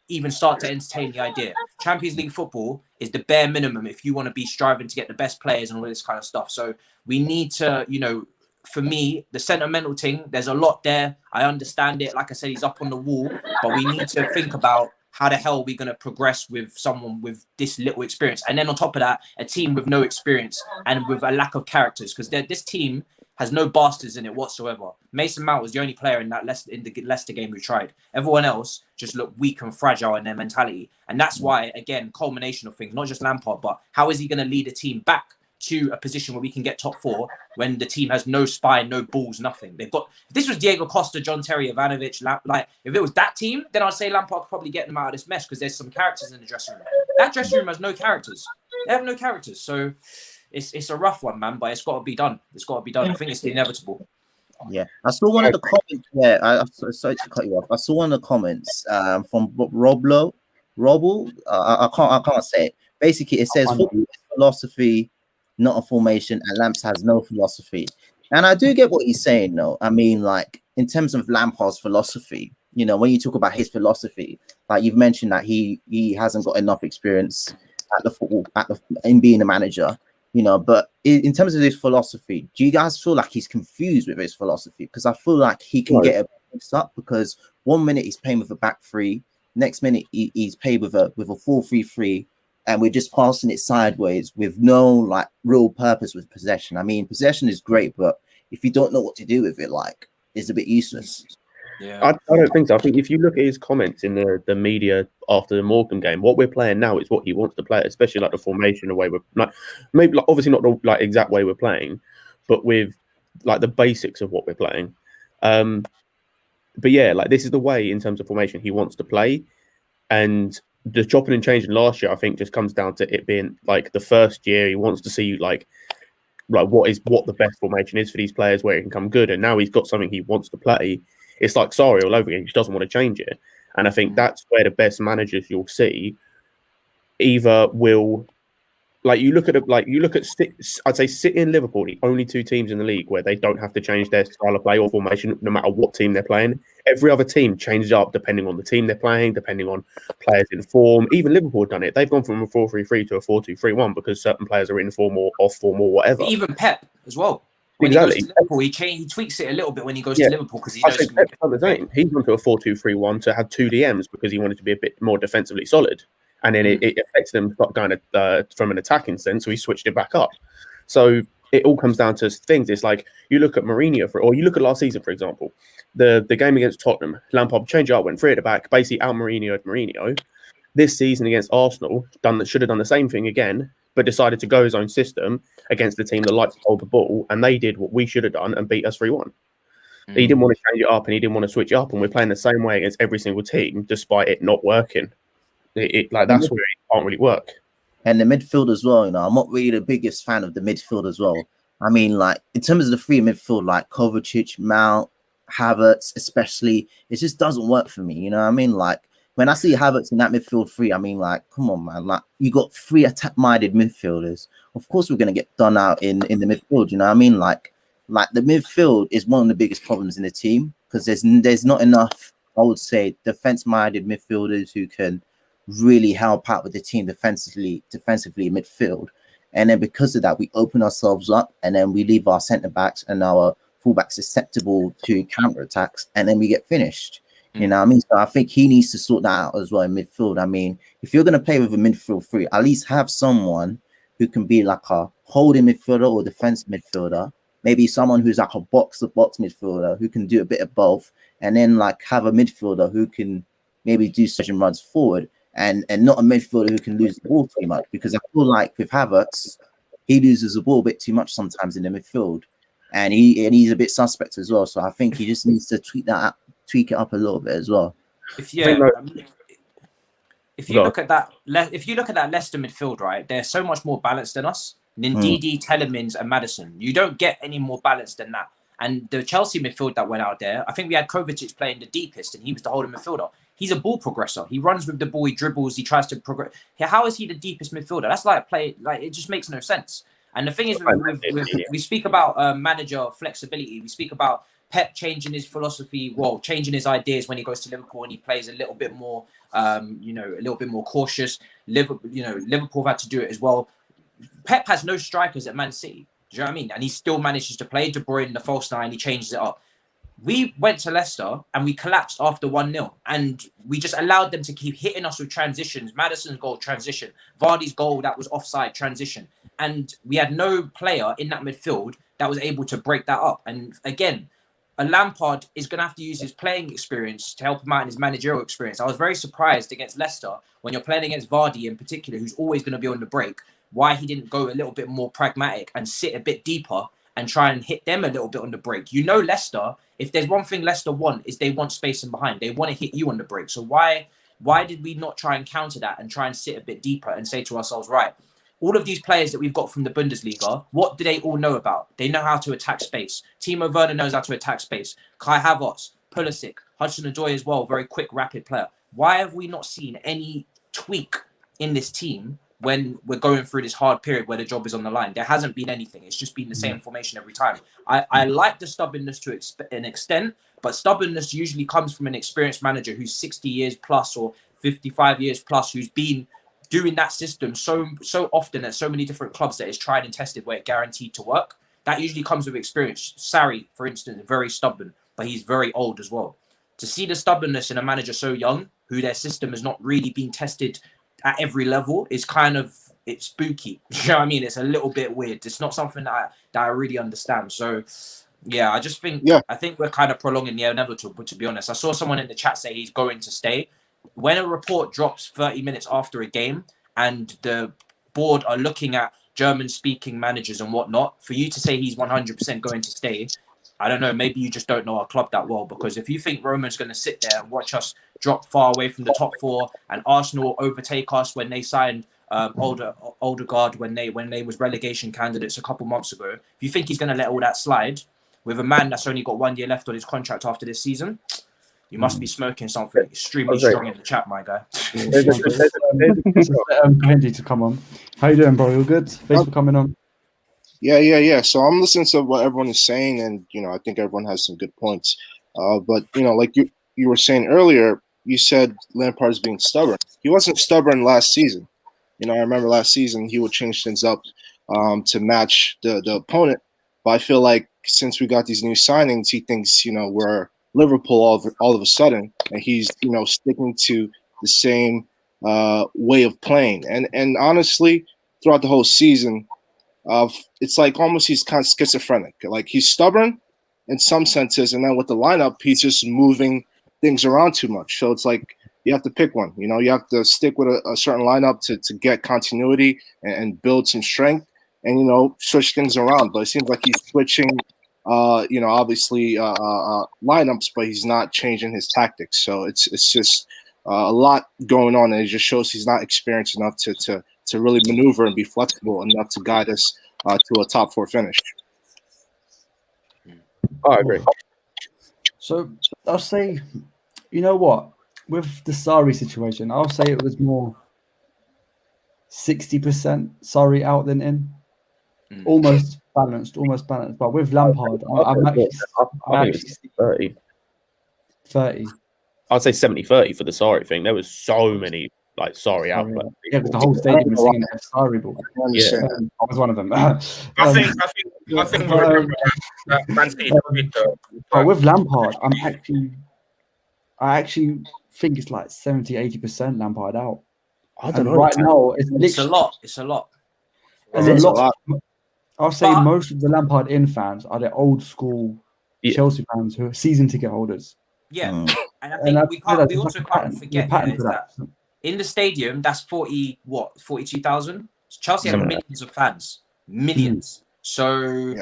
even start to entertain the idea. Champions League football is the bare minimum if you want to be striving to get the best players and all this kind of stuff. So we need to, you know, for me, the sentimental thing, there's a lot there. I understand it. Like I said, he's up on the wall, but we need to think about how the hell are we going to progress with someone with this little experience? And then on top of that, a team with no experience and with a lack of characters, because this team has no bastards in it whatsoever. Mason Mount was the only player in the Leicester game who tried. Everyone else just looked weak and fragile in their mentality. And that's why, again, culmination of things, not just Lampard, but how is he going to lead a team back to a position where we can get top four when the team has no spine, no balls, nothing? They've got, if this was Diego Costa, John Terry, Ivanovic, like if it was that team, then I'd say Lampard could probably get them out of this mess because there's some characters in the dressing room. That dressing room has no characters. They have no characters. So it's a rough one, man, but it's got to be done. It's got to be done. I think it's inevitable. Yeah, I saw one of the comments. Yeah, I'm sorry to cut you off. I saw one of the comments from Roblo. I can't say it. Basically, it says football is philosophy, not a formation, and Lamps has no philosophy. And I do get what he's saying, though. I mean, like in terms of Lampard's philosophy, you know, when you talk about his philosophy, like you've mentioned that he hasn't got enough experience at the football in being a manager. You know, but in terms of his philosophy, do you guys feel like he's confused with his philosophy? Because I feel like he can get it mixed up, because 1 minute he's playing with a back three, next minute he's played with a 4-3-3, and we're just passing it sideways with no like real purpose with possession. I mean, possession is great, but if you don't know what to do with it, like, it's a bit useless. Yeah, I don't think so. I think if you look at his comments in the media after the Morecambe game, what we're playing now is what he wants to play, especially like the formation, the way we're like, maybe like, obviously not the like exact way we're playing, but with like the basics of what we're playing. But yeah, like this is the way in terms of formation he wants to play, and the chopping and changing last year, I think, just comes down to it being like the first year he wants to see like what the best formation is for these players, where it can come good, and now he's got something he wants to play. It's like sorry all over again. He just doesn't want to change it. And I think that's where the best managers you'll see either will, like you look at I'd say City and Liverpool, the only two teams in the league where they don't have to change their style of play or formation no matter what team they're playing. Every other team changes up depending on the team they're playing, depending on players in form. Even Liverpool have done it. They've gone from a 4-3-3 to a 4-2-3-1 because certain players are in form or off form or whatever. Even Pep as well. When exactly. He goes to Liverpool, he tweaks it a little bit when he goes to Liverpool because he knows Pep's done the same. He's gone to a 4-2-3-1 to have two DMs because he wanted to be a bit more defensively solid, and then it affects them stop going from an attacking sense, so he switched it back up. So it all comes down to things. It's like you look at Mourinho or you look at last season, for example, the game against Tottenham, Lampard changed it up, went 3 at the back, basically out Mourinho. This season against Arsenal, should have done the same thing again, but decided to go his own system against the team that likes to hold the ball, and they did what we should have done and beat us 3-1. He didn't want to change it up, and he didn't want to switch it up, and we're playing the same way against every single team, despite it not working. That's where it can't really work. And the midfield as well, you know, I'm not really the biggest fan of the midfield as well. I mean, like, in terms of the free midfield, like Kovacic, Mount, Havertz, especially, it just doesn't work for me, you know what I mean? Like, when I see Havertz in that midfield three, I mean, like, come on, man. Like, you got 3 attack-minded midfielders. Of course, we're going to get done out in the midfield, you know what I mean? Like the midfield is one of the biggest problems in the team because there's not enough, I would say, defense-minded midfielders who can really help out with the team defensively in midfield. And then because of that, we open ourselves up, and then we leave our centre-backs and our fullback susceptible to counter attacks, and then we get finished. You know what I mean? So I think he needs to sort that out as well in midfield. I mean, if you're going to play with a midfield three, at least have someone who can be like a holding midfielder or defensive midfielder. Maybe someone who's like a box-to-box midfielder who can do a bit of both, and then like have a midfielder who can maybe do certain runs forward, and not a midfielder who can lose the ball too much. Because I feel like with Havertz, he loses the ball a bit too much sometimes in the midfield, and he's a bit suspect as well. So I think he just needs to tweak it up a little bit as well. If you look at that Leicester midfield, right, they're so much more balanced than us. Ndidi, Telemans, and Maddison. You don't get any more balanced than that. And the Chelsea midfield that went out there, I think we had Kovacic playing the deepest, and he was the holding midfielder. He's a ball progressor. He runs with the ball, he dribbles, he tries to progress. How is he the deepest midfielder? That's like it just makes no sense. And the thing is, we speak about manager flexibility. We speak about Pep changing his philosophy, changing his ideas when he goes to Liverpool and he plays a little bit more, a little bit more cautious. Liverpool have had to do it as well. Pep has no strikers at Man City. Do you know what I mean? And he still manages to play De Bruyne, the false nine. He changes it up. We went to Leicester and we collapsed after 1-0. And we just allowed them to keep hitting us with transitions. Maddison's goal, transition. Vardy's goal, that was offside, transition. And we had no player in that midfield that was able to break that up. And again, a Lampard is going to have to use his playing experience to help him out in his managerial experience. I was very surprised against Leicester when you're playing against Vardy in particular, who's always going to be on the break, why he didn't go a little bit more pragmatic and sit a bit deeper and try and hit them a little bit on the break. You know, Leicester, if there's one thing Leicester want, is they want space in behind. They want to hit you on the break. So why did we not try and counter that and try and sit a bit deeper and say to ourselves, right, all of these players that we've got from the Bundesliga, what do they all know about? They know how to attack space. Timo Werner knows how to attack space. Kai Havertz, Pulisic, Hudson-Odoi as well, very quick, rapid player. Why have we not seen any tweak in this team when we're going through this hard period where the job is on the line? There hasn't been anything. It's just been the same formation every time. I like the stubbornness to an extent, but stubbornness usually comes from an experienced manager who's 60 years plus or 55 years plus, who's been doing that system so often at so many different clubs that is tried and tested where it's guaranteed to work. That usually comes with experience. Sarri, for instance, is very stubborn, but he's very old as well. To see the stubbornness in a manager so young, who their system has not really been tested at every level, is it's spooky. You know what I mean? It's a little bit weird. It's not something that I really understand. So yeah, I just think I think we're kind of prolonging the inevitable, but to be honest, I saw someone in the chat say he's going to stay. When a report drops 30 minutes after a game and the board are looking at German-speaking managers and whatnot, for you to say he's 100% going to stay, I don't know, maybe you just don't know our club that well. Because if you think Roman's going to sit there and watch us drop far away from the top four and Arsenal overtake us when they signed Odegaard when they was relegation candidates a couple months ago, if you think he's going to let all that slide with a man that's only got 1 year left on his contract after this season, you must be smoking something extremely strong in the chat, my guy. Andy to come on. How you doing, bro? You good? Thanks for coming on. Yeah. So I'm listening to what everyone is saying, and I think everyone has some good points. But like you were saying earlier, you said Lampard's being stubborn. He wasn't stubborn last season. I remember last season he would change things up to match the opponent. But I feel like since we got these new signings, he thinks we're Liverpool all of a sudden, and he's sticking to the same way of playing. And honestly, throughout the whole season, it's like almost he's kind of schizophrenic. Like he's stubborn in some senses, and then with the lineup, he's just moving things around too much. So it's like you have to pick one. You have to stick with a certain lineup to get continuity and build some strength, and switch things around. But it seems like he's switching. Obviously lineups, but he's not changing his tactics. So it's just a lot going on, and it just shows he's not experienced enough to really maneuver and be flexible enough to guide us to a top four finish. I agree. So I'll say, with the Sarri situation, I'll say it was more 60% Sarri out than in. Almost balanced. But with Lampard, I'm actually 30. 30. I'd say 70-30 for the Sarri thing. There was so many like sorry out. But Yeah, because the whole stadium was singing sorry ball. Yeah. I was one of them. I think we remember that Man City tweet, though. But with Lampard, I actually think it's like 70-80% Lampard out. I don't know. Right now, It's a lot. It's a lot. There's a lot. I'll say most of the Lampard in fans are the old school Chelsea fans who are season ticket holders. Yeah, and I think we also can't forget is that in the stadium, that's 42,000. Chelsea have millions of fans, millions. So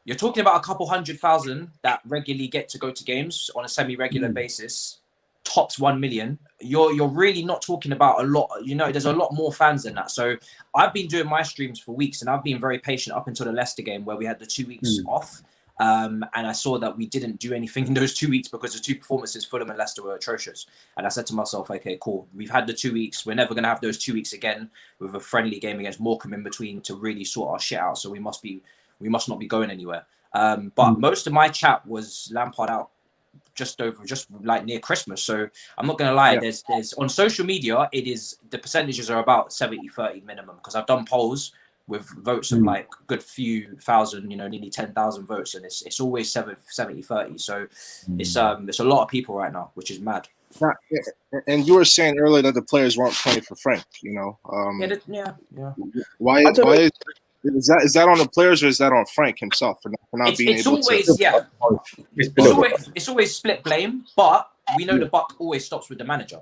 you're talking about a couple 100,000 that regularly get to go to games on a semi-regular basis. Tops 1 million. You're really not talking about a lot. You know, there's a lot more fans than that. So I've been doing my streams for weeks, and I've been very patient up until the Leicester game where we had the 2 weeks off. And I saw that we didn't do anything in those 2 weeks because the two performances, Fulham and Leicester, were atrocious. And I said to myself, okay, cool. We've had the 2 weeks. We're never going to have those 2 weeks again with a friendly game against Morecambe in between to really sort our shit out. So we must not be going anywhere. But most of my chat was Lampard out just like near Christmas. So I'm not going to lie. There's on social media, the percentages are about 70-30 minimum because I've done polls with votes of like good few thousand, nearly 10,000 votes, and it's always 70-30. So it's a lot of people right now, which is mad. And you were saying earlier that the players weren't playing for Frank. Why is that on the players or is that on Frank himself for not being able to? It's always split blame, but we know the buck always stops with the manager.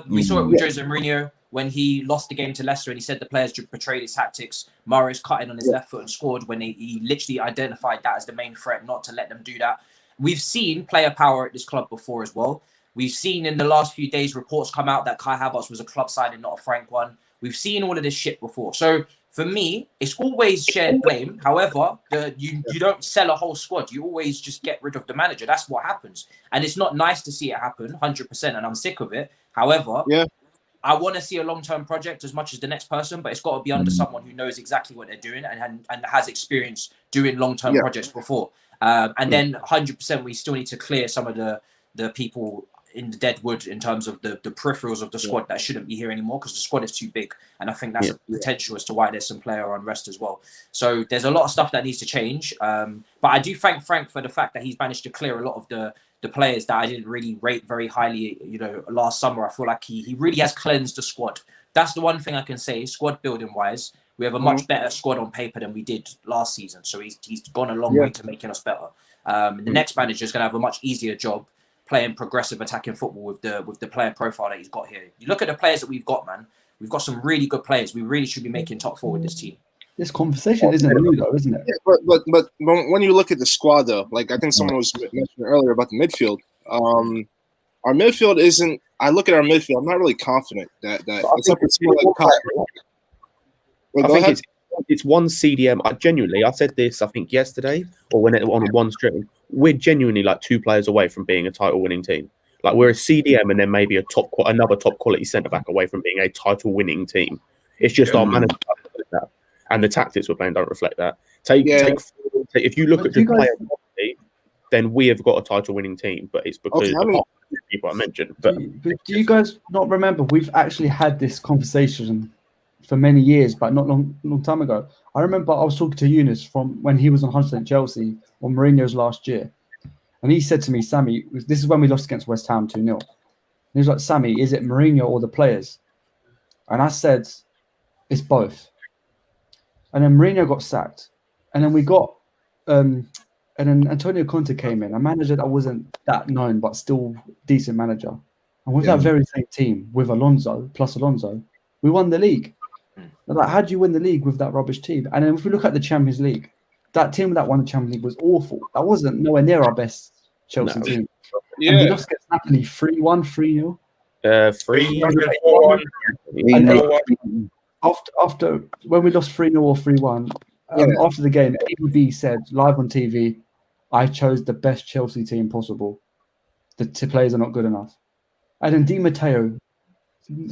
We saw it with Jose Mourinho when he lost the game to Leicester and he said the players betrayed his tactics. Mahrez cutting on his left foot and scored when he literally identified that as the main threat, not to let them do that. We've seen player power at this club before as well. We've seen in the last few days reports come out that Kai Havertz was a club signing, not a Frank one. We've seen all of this shit before. So for me, it's always shared blame. However, you don't sell a whole squad. You always just get rid of the manager. That's what happens. And it's not nice to see it happen, 100%, and I'm sick of it. However, I want to see a long-term project as much as the next person, but it's got to be under someone who knows exactly what they're doing and has experience doing long-term projects before. And then 100%, we still need to clear some of the people in the dead wood in terms of the peripherals of the squad that shouldn't be here anymore because the squad is too big. And I think that's potential as to why there's some player unrest as well. So there's a lot of stuff that needs to change. But I do thank Frank for the fact that he's managed to clear a lot of the players that I didn't really rate very highly, last summer. I feel like he really has cleansed the squad. That's the one thing I can say, squad building wise. We have a much better squad on paper than we did last season. So he's gone a long way to making us better. The next manager is going to have a much easier job playing progressive attacking football with the player profile that he's got here. You look at the players that we've got, man. We've got some really good players. We really should be making top four with this team. This conversation isn't new, though, isn't it? Yeah, but when you look at the squad, though, like I think someone was mentioning earlier about the midfield. Our midfield isn't. I look at our midfield. I'm not really confident that except for someone like Kyle. I think it's one CDM. I said this, I think yesterday or when it on one stream. We're genuinely like two players away from being a title-winning team. Like we're a CDM and then maybe another top quality centre back away from being a title-winning team. It's just our manager that, and the tactics we're playing don't reflect that. If you look at the player quality, then we have got a title-winning team. But it's because of the people I mentioned. But do you guys not remember? We've actually had this conversation for many years, but not long time ago. I remember I was talking to Eunice from when he was on 100% Chelsea on Mourinho's last year. And he said to me, Sammy, this is when we lost against West Ham 2-0. And he was like, Sammy, is it Mourinho or the players? And I said, it's both. And then Mourinho got sacked. And then we got, and then Antonio Conte came in, a manager that wasn't that known, but still decent manager. And with that very same team, with Alonso, we won the league. Like, how do you win the league with that rubbish team? And then if we look at the Champions League, that team that won the Champions League was awful. That wasn't nowhere near our best Chelsea team. Yeah. And we lost against Napoli 3-1, 3-0. 3-1. After when we lost 3-0 or 3-1, after the game, ABB said live on TV, I chose the best Chelsea team possible. The players are not good enough. And then Di Matteo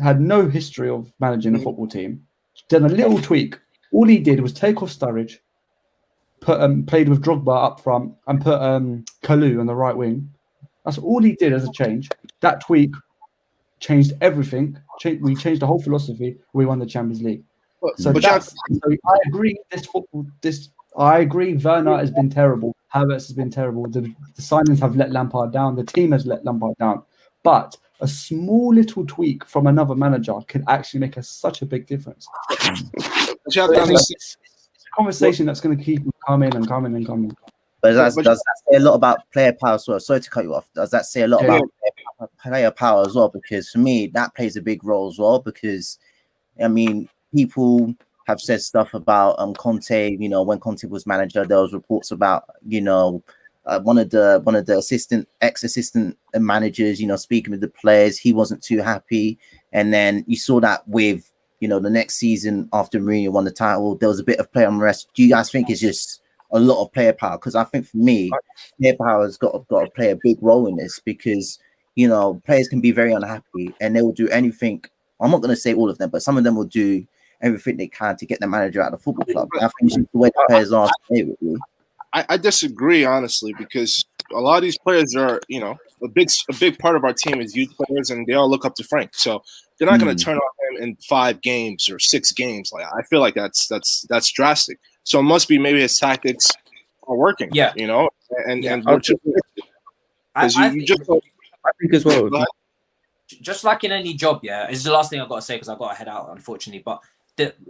had no history of managing a football team. Done a little tweak. All he did was take off Sturridge, played with Drogba up front, and put Kalou on the right wing. That's all he did as a change. That tweak changed everything. We changed the whole philosophy. We won the Champions League. So I agree. I agree. Werner has been terrible. Havertz has been terrible. The signings have let Lampard down. The team has let Lampard down. But a small little tweak from another manager could actually make such a big difference. It's a conversation that's going to keep coming and coming and coming. But does that say a lot about player power as well? Sorry to cut you off. Does that say a lot about player power as well? Because for me, that plays a big role as well. Because, I mean, people have said stuff about Conte. You know, when Conte was manager, there was reports about, you know, one of the ex-assistant managers, you know, speaking with the players. He wasn't too happy. And then you saw that with, you know, the next season after Mourinho won the title, there was a bit of player unrest. Do you guys think it's just a lot of player power? Because I think for me, player power has got to play a big role in this, because, you know, players can be very unhappy and they will do anything. I'm not going to say all of them, but some of them will do everything they can to get the manager out of the football club. I think it's just the way the players are today, really. I disagree, honestly, because a lot of these players are, you know, a big part of our team is youth players, and they all look up to Frank. So they're not going to turn on him in 5 games or 6 games. Like, I feel like that's drastic. So it must be maybe his tactics are working. Yeah, you know, and I think as well. Just like in any job, yeah, this is the last thing I've got to say because I've got to head out, unfortunately. But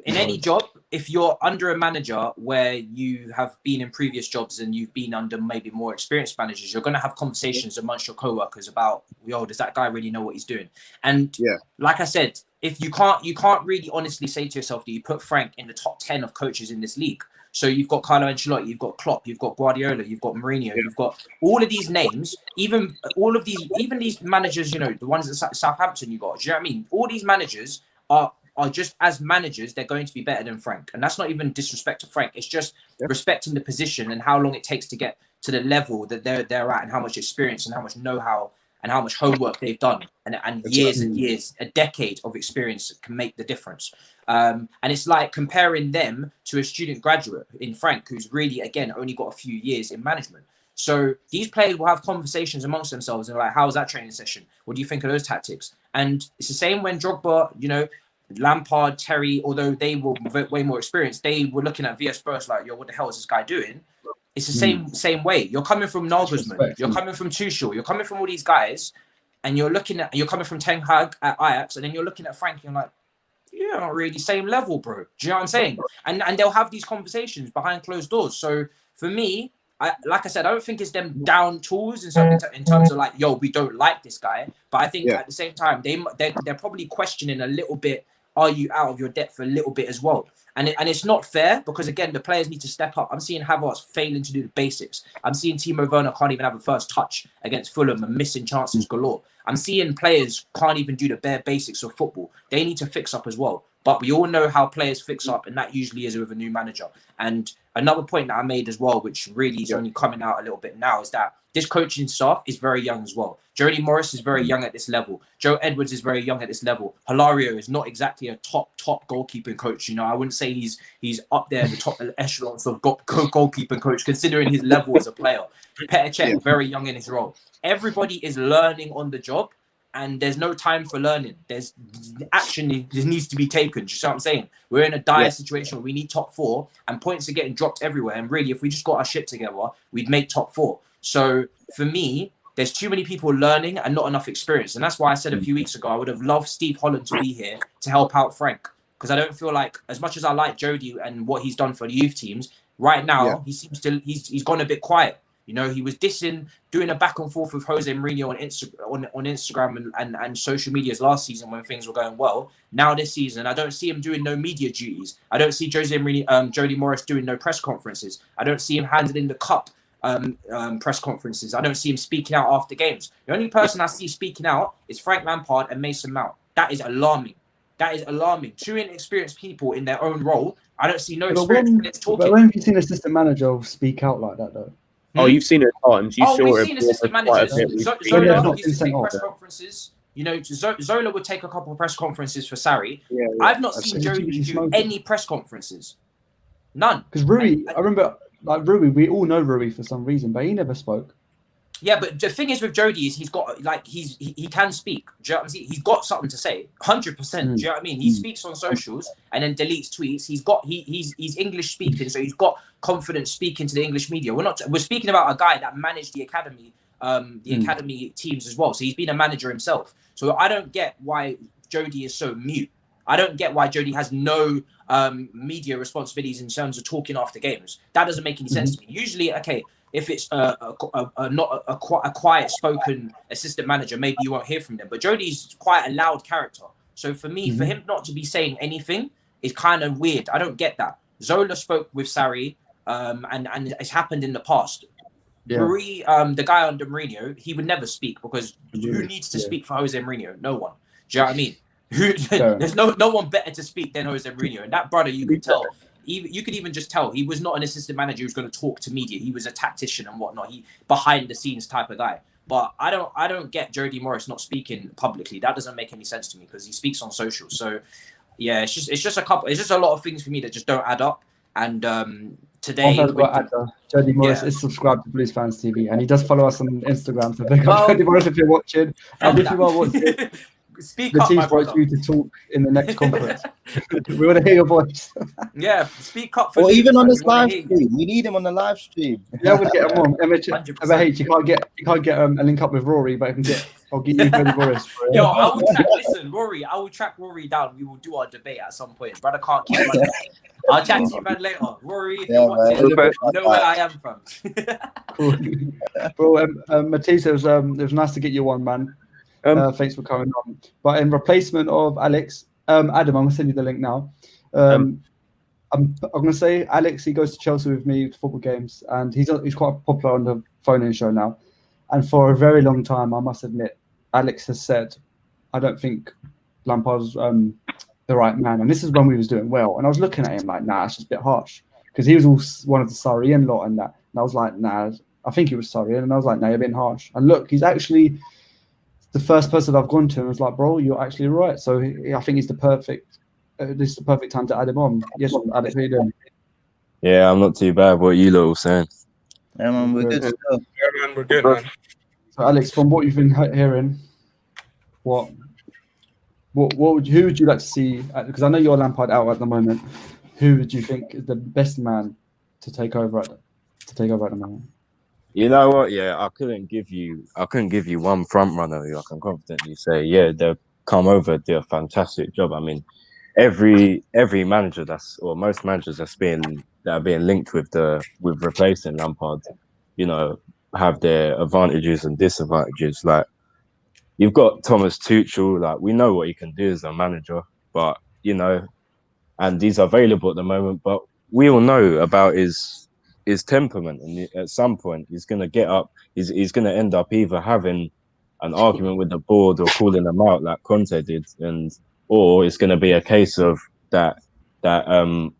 in any job, if you're under a manager where you have been in previous jobs and you've been under maybe more experienced managers, you're going to have conversations amongst your co-workers about, yo, does that guy really know what he's doing? And like I said, if you can't really honestly say to yourself that you put Frank in the top 10 of coaches in this league. So you've got Carlo Ancelotti, you've got Klopp, you've got Guardiola, you've got Mourinho, you've got all of these names, even these managers, you know, the ones at Southampton you got. Do you know what I mean? All these managers are just, as managers, they're going to be better than Frank. And that's not even disrespect to Frank. It's just respecting the position and how long it takes to get to the level that they're at, and how much experience and how much know-how and how much homework they've done, and years and years, a decade of experience can make the difference. And it's like comparing them to a student graduate in Frank, who's really, again, only got a few years in management. So these players will have conversations amongst themselves and like, how was that training session? What do you think of those tactics? And it's the same when Drogba, you know, Lampard, Terry, although they were way more experienced, they were looking at VS Spurs like, yo, what the hell is this guy doing? It's the same way. You're coming from Nagelsmann, you're coming from Tuchel, you're coming from all these guys, and you're coming from Ten Hag at Ajax, and then you're looking at Frank, and you're like, you're not really same level, bro. Do you know what I'm saying? And they'll have these conversations behind closed doors. So for me, like I said, I don't think it's them down tools in terms of like, yo, we don't like this guy. But I think at the same time, they're probably questioning a little bit, are you out of your depth a little bit as well? And it's not fair, because again, the players need to step up. I'm seeing Havertz failing to do the basics. I'm seeing Timo Werner can't even have a first touch against Fulham and missing chances galore. I'm seeing players can't even do the bare basics of football. They need to fix up as well. But we all know how players fix up, and that usually is with a new manager. And another point that I made as well, which really is only coming out a little bit now, is that this coaching staff is very young as well. Jody Morris is very young at this level. Joe Edwards is very young at this level. Hilario is not exactly a top goalkeeping coach. You know, I wouldn't say he's up there, the top echelons of goalkeeping coach, considering his level as a player. Petr Cech, very young in his role. Everybody is learning on the job, and there's no time for learning. There's action that needs to be taken. Do you see what I'm saying? We're in a dire situation where we need top 4, and points are getting dropped everywhere. And really, if we just got our shit together, we'd make top 4. So for me, there's too many people learning and not enough experience. And that's why I said a few weeks ago, I would have loved Steve Holland to be here to help out Frank. Because I don't feel like, as much as I like Jody and what he's done for the youth teams, right now, he seems to, he's gone a bit quiet. You know, he was doing a back and forth with Jose Mourinho on Instagram and social medias last season when things were going well. Now this season, I don't see him doing no media duties. I don't see Jody Morris doing no press conferences. I don't see him handling the cup press conferences. I don't see him speaking out after games. The only person I see speaking out is Frank Lampard and Mason Mount. That is alarming. That is alarming. 2 inexperienced people in their own role. I don't see no experience talking. But when have you seen an assistant manager speak out like that, though? Oh, you've seen it at times. We've seen assistant managers. Zola used to take press conferences. You know, Zola would take a couple of press conferences for Sarri. I've not seen Jody do any press conferences. None. Because Rui, I remember, like Rui, we all know Rui for some reason, but he never spoke. Yeah, but the thing is with Jody is he's got like he can speak. Do you know what I'm saying? He's got something to say, 100%. Do you know what I mean? He speaks on socials and then deletes tweets. He's English speaking, so he's got confidence speaking to the English media. We're speaking about a guy that managed the academy teams as well. So he's been a manager himself. So I don't get why Jody is so mute. I don't get why Jody has no media responsibilities in terms of talking after games. That doesn't make any sense to me. Usually, okay, if it's not a quiet spoken assistant manager, maybe you won't hear from them. But Jody's quite a loud character. So for me, for him not to be saying anything is kind of weird. I don't get that. Zola spoke with Sarri, and it's happened in the past. Yeah. The guy under Mourinho, he would never speak because who needs to speak for Jose Mourinho? No one. Do you know what I mean? There's no one better to speak than Jose Mourinho. And that brother, you could tell. You could even just tell he was not an assistant manager who was going to talk to media. He was a tactician and whatnot. He behind the scenes type of guy. But I don't get Jody Morris not speaking publicly. That doesn't make any sense to me because he speaks on social. So yeah, it's just a lot of things for me that just don't add up. And today, Jody Morris is subscribed to Blues Fans TV, and he does follow us on Instagram. So big up Jody Morris if you're watching. And if you are watching, speak up, my brother. You to talk in the next conference. We want to hear your voice. Yeah, speak up for. Or even on this live stream, we need him on the live stream. Yeah, we'll get him on. MH, you can't get a link up with Rory, but I'll give you Jody Morris. Yo, I will track Rory down. We will do our debate at some point. Brother can't keep running. I'll chat to you man later. Rory, if you're watching, you know where I am from. Cool. Well, Matisse, it was nice to get you on, man. Thanks for coming on. But in replacement of Alex, Adam, I'm going to send you the link now. I'm going to say Alex, he goes to Chelsea with me to football games, and he's quite popular on the phone-in show now. And for a very long time, I must admit, Alex has said, I don't think Lampard's the right man. And this is when we was doing well. And I was looking at him like, nah, it's just a bit harsh. Because he was all one of the Sarrian lot and that. And I was like, nah, I think he was Sarrian. And I was like, nah, you're being harsh. And look, he's actually the first person I've gone to and was like, bro, you're actually right. So I think he's this is the perfect time to add him on. Yes, Alex, how you doing? Yeah, I'm not too bad. What you lot all saying? Yeah, man, we're good. Yeah, man, we're good, man. So, Alex, from what you've been hearing, who would you like to see? Because I know you're Lampard out at the moment. Who would you think is the best man to take over at the moment? You know what? Yeah, I couldn't give you one front runner who I can confidently say, yeah, they'll come over, do a fantastic job. I mean, every manager most managers that are being linked with replacing Lampard, you know, have their advantages and disadvantages. Like, you've got Thomas Tuchel, like, we know what he can do as a manager, but, you know, and he's available at the moment, but we all know about his temperament, and at some point he's going to get up, he's going to end up either having an argument with the board or calling them out like Conte did, or it's going to be a case of that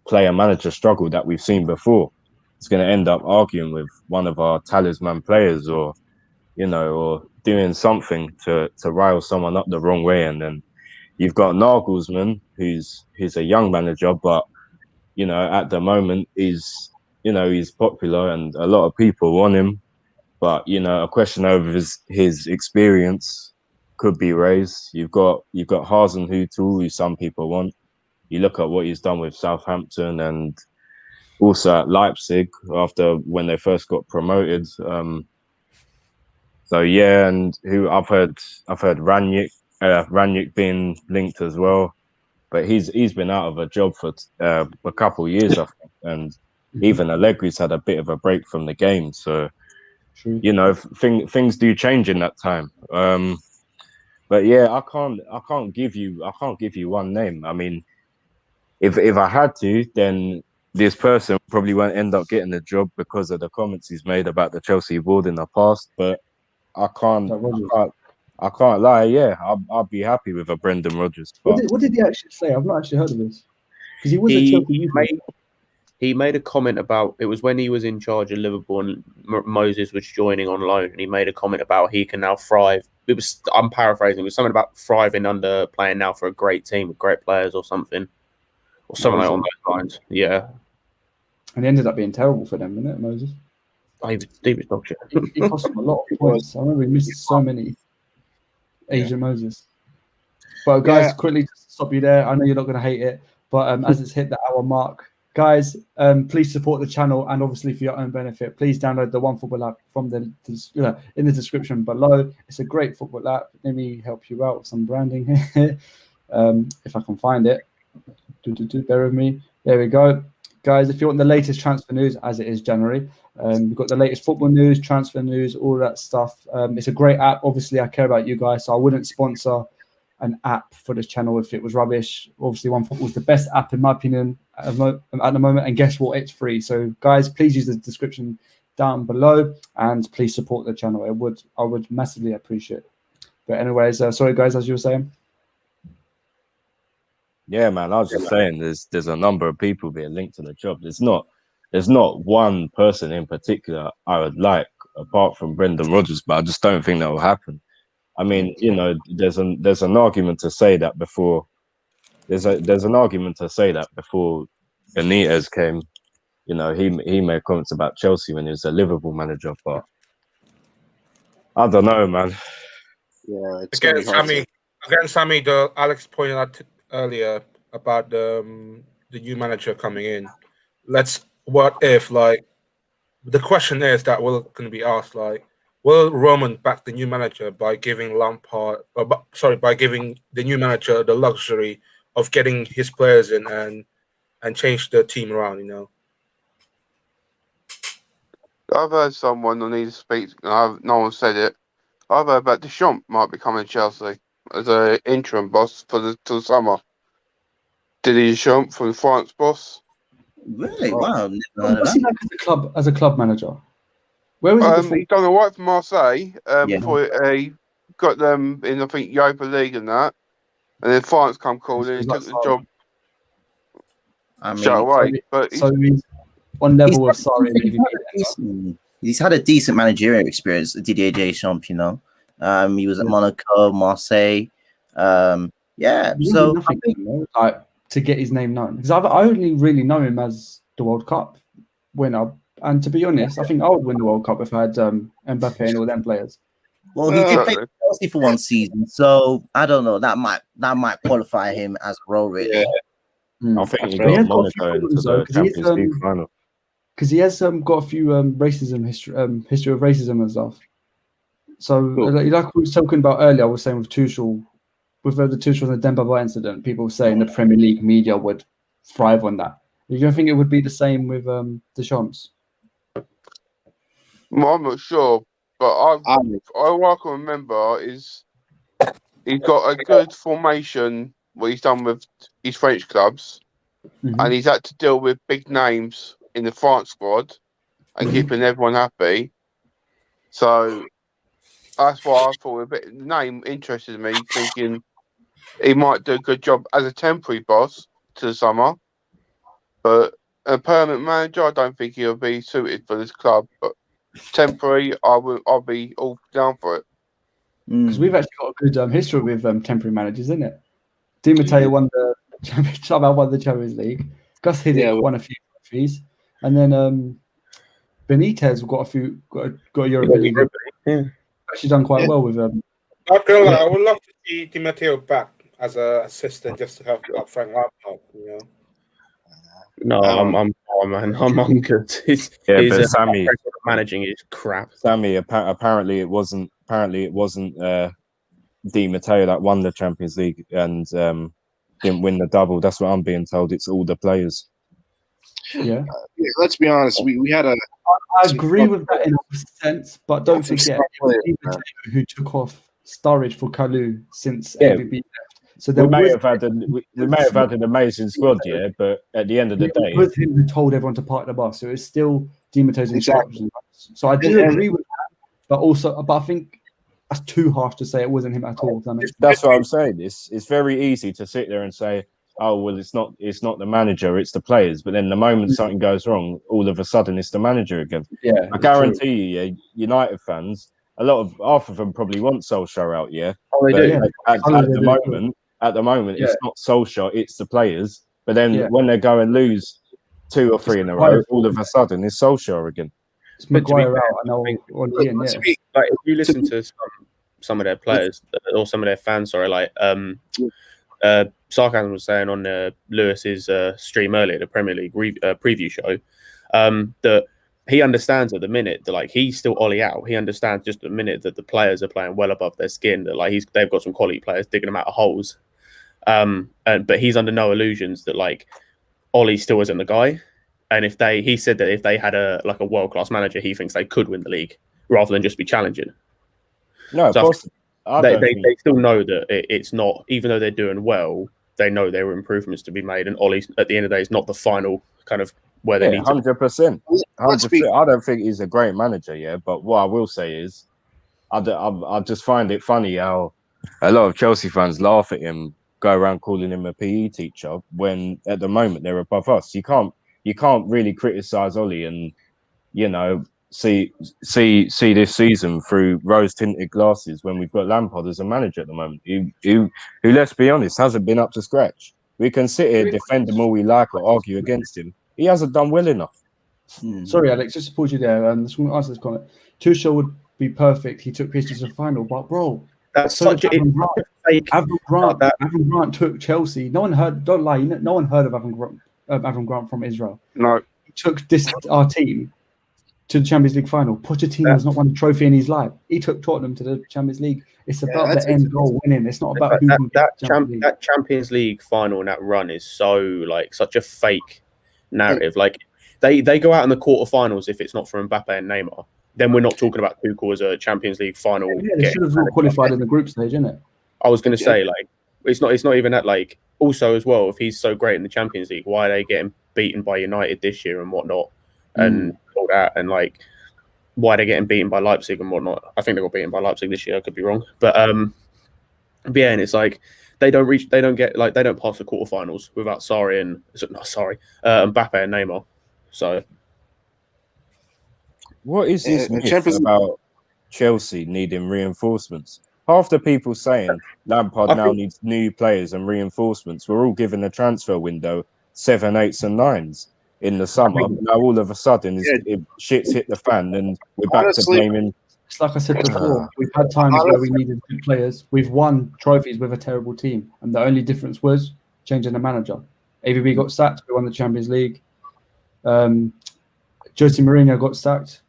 player manager struggle that we've seen before. It's going to end up arguing with one of our talisman players, or, you know, or doing something to rile someone up the wrong way. And then you've got Nagelsmann, who's a young manager, but, you know, at the moment he's popular and a lot of people want him. But, you know, a question over his experience could be raised. You've got Hasenhuttl, who some people want. You look at what he's done with Southampton and also at Leipzig when they first got promoted. So yeah, and who I've heard Ranić being linked as well, but he's been out of a job for a couple of years, I think, and even Allegri's had a bit of a break from the game. So, you know, things do change in that time. But yeah, I can't give you one name. I mean, if I had to, then this person probably won't end up getting the job because of the comments he's made about the Chelsea board in the past. But I can't lie. Yeah, I'll be happy with a Brendan Rodgers. What did he actually say? I've not actually heard of this. Because he was he made a comment about, it was when he was in charge of Liverpool and Moses was joining on loan, and he made a comment about he can now thrive. I'm paraphrasing. It was something about thriving under playing now for a great team with great players or something along those lines. Yeah. And it ended up being terrible for them, didn't it, Moses? David dog shit. He cost him a lot of points. I remember he missed so many. Asian Moses. But guys, quickly just to stop you there. I know you're not going to hate it, but as it's hit the hour mark, guys, please support the channel, and obviously for your own benefit, please download the OneFootball app from the in the description below. It's a great football app. Let me help you out with some branding here, if I can find it. Bear with me. There we go. Guys, if you want the latest transfer news, as it is January, we've got the latest football news, transfer news, all that stuff. It's a great app. Obviously, I care about you guys, so I wouldn't sponsor an app for this channel if it was rubbish. Obviously, OneFootball is the best app, in my opinion, at the moment. And guess what? It's free. So, guys, please use the description down below, and please support the channel. I would massively appreciate it. But anyways, sorry, guys, as you were saying. Yeah, man. I was just saying, there's a number of people being linked to the job. There's not one person in particular I would like, apart from Brendan Rodgers, but I just don't think that will happen. I mean, you know, there's an argument to say that before. There's an argument to say that before Benitez came. You know, he made comments about Chelsea when he was a Liverpool manager, but I don't know, man. Yeah, it's Again, Sammy, the Alex pointed out earlier about the new manager coming in. What if, like, the question is that we're going to be asked, like, will Roman back the new manager by giving by giving the new manager the luxury of getting his players in and change the team around, you know? I've heard someone on these speak, no one said it. I've heard about Deschamps might be coming to Chelsea as an interim boss till summer. Didier Deschamps from France boss. Really? Wow. What's he like as a club manager? Where was he before? He done alright for Marseille before he got them in, I think, Europa League and that. And then France come calling and he took the job straight away. So he's on level with Sarri. He's had a decent managerial experience, Didier Deschamps, you know. He was at Monaco, Marseille. Yeah, so I think to get his name known, because I only really know him as the World Cup winner. And to be honest, I think I would win the World Cup if I had Mbappe and all them players. Well, he did play for Chelsea for one season, so I don't know. That might qualify him as a role, really. Yeah. I think he got Monaco into the Champions League final. Because he has got a few racism history of racism and stuff. So, like we were talking about earlier, I was saying with Tuchel, with the Tuchel and the Dembaba incident, people were saying the Premier League media would thrive on that. You don't think it would be the same with Deschamps? Well, I'm not sure, but what I can remember is he's got a good formation, what he's done with his French clubs, and he's had to deal with big names in the France squad and keeping everyone happy. So that's why I thought the name interested me, thinking he might do a good job as a temporary boss to the summer. But a permanent manager, I don't think he'll be suited for this club. But temporary, I'll be all down for it. Because we've actually got a good history with temporary managers, isn't it? Di Matteo won the championship, won the Champions League. Gus Hiddink won a few trophies, and then Benitez got a Europa League. Yeah. Actually done quite well with them. I would love to see Di Matteo back as an assistant just to help out Frank Lampard, you know. No, I'm good. But Sammy managing is crap. Sammy, apparently it wasn't Di Matteo that won the Champions League and didn't win the double. That's what I'm being told. It's all the players. Yeah. Let's be honest. We had a. I agree with that in a sense, but don't forget it was Di Matteo who took off Sturridge for Kalou since AVB left. So we may have had an amazing squad, but at the end of the day, it was him who told everyone to park the bus. So it's still Di Matteo's instructions. So I do agree with that, but I think that's too harsh to say it wasn't him at all. That's what I'm saying. It's very easy to sit there and say, "Oh, well, it's not the manager, it's the players." But then the moment something goes wrong, all of a sudden it's the manager again. Yeah, I guarantee you, United fans, half of them probably want Solskjaer out. Yeah, At the moment, it's not Solskjaer, it's the players. But then when they go and lose 2 or 3 in a row, all of a sudden it's Solskjaer again. It's Maguire out. I know. Like if you listen to some of their players or some of their fans, sorry, like Sarkhan was saying on Lewis's stream earlier, the Premier League preview show, that he understands at the minute that like he's still Ollie out. He understands just at the minute that the players are playing well above their skin. That like they've got some quality players digging them out of holes. But he's under no illusions that like Ollie still isn't the guy. And he said that if they had a world-class manager, he thinks they could win the league rather than just be challenging. No, so of course. They still know that it's not, even though they're doing well, they know there are improvements to be made. And Ollie, at the end of the day, is not the final kind of where they need 100%. 100%. I don't think he's a great manager, but what I will say is I just find it funny how a lot of Chelsea fans laugh at him, go around calling him a PE teacher when at the moment they're above us. You can't really criticize Ollie and see this season through rose-tinted glasses when we've got Lampard as a manager at the moment who let's be honest, hasn't been up to scratch. We can sit here, defend him all we like or argue against him. He hasn't done well enough. Sorry, Alex, just to pause you there. I'm just going to answer this comment. Tuchel would be perfect. He took PSG to the final, but bro, that's such a fake. Avram Grant took Chelsea. No one heard. Don't lie. No one heard of Avram Grant from Israel. No, he took our team to the Champions League final. Pochettino has not won a trophy in his life. He took Tottenham to the Champions League. It's about the end goal winning. It's not about that Champions League final and that run is so like such a fake narrative. Like they go out in the quarterfinals if it's not for Mbappe and Neymar. Then we're not talking about Tuchel as a Champions League final. Yeah, they should have not qualified in the group stage, isn't it? I was going to say like it's not even that. Like also as well, if he's so great in the Champions League, why are they getting beaten by United this year and whatnot and all that, and like why they're getting beaten by Leipzig and whatnot? I think they got beaten by Leipzig this year. I could be wrong, but yeah, and it's like they don't pass the quarterfinals without Mbappe and Neymar. So. What is this myth about Chelsea needing reinforcements? Half the people saying Lampard now needs new players and reinforcements. We're all given a transfer window 7, 8s, and 9s in the summer. Now all of a sudden, shit's hit the fan, and we're back to blaming. It's like I said before. We've had times where we needed good players. We've won trophies with a terrible team, and the only difference was changing the manager. AVB got sacked. We won the Champions League. Jose Mourinho got sacked.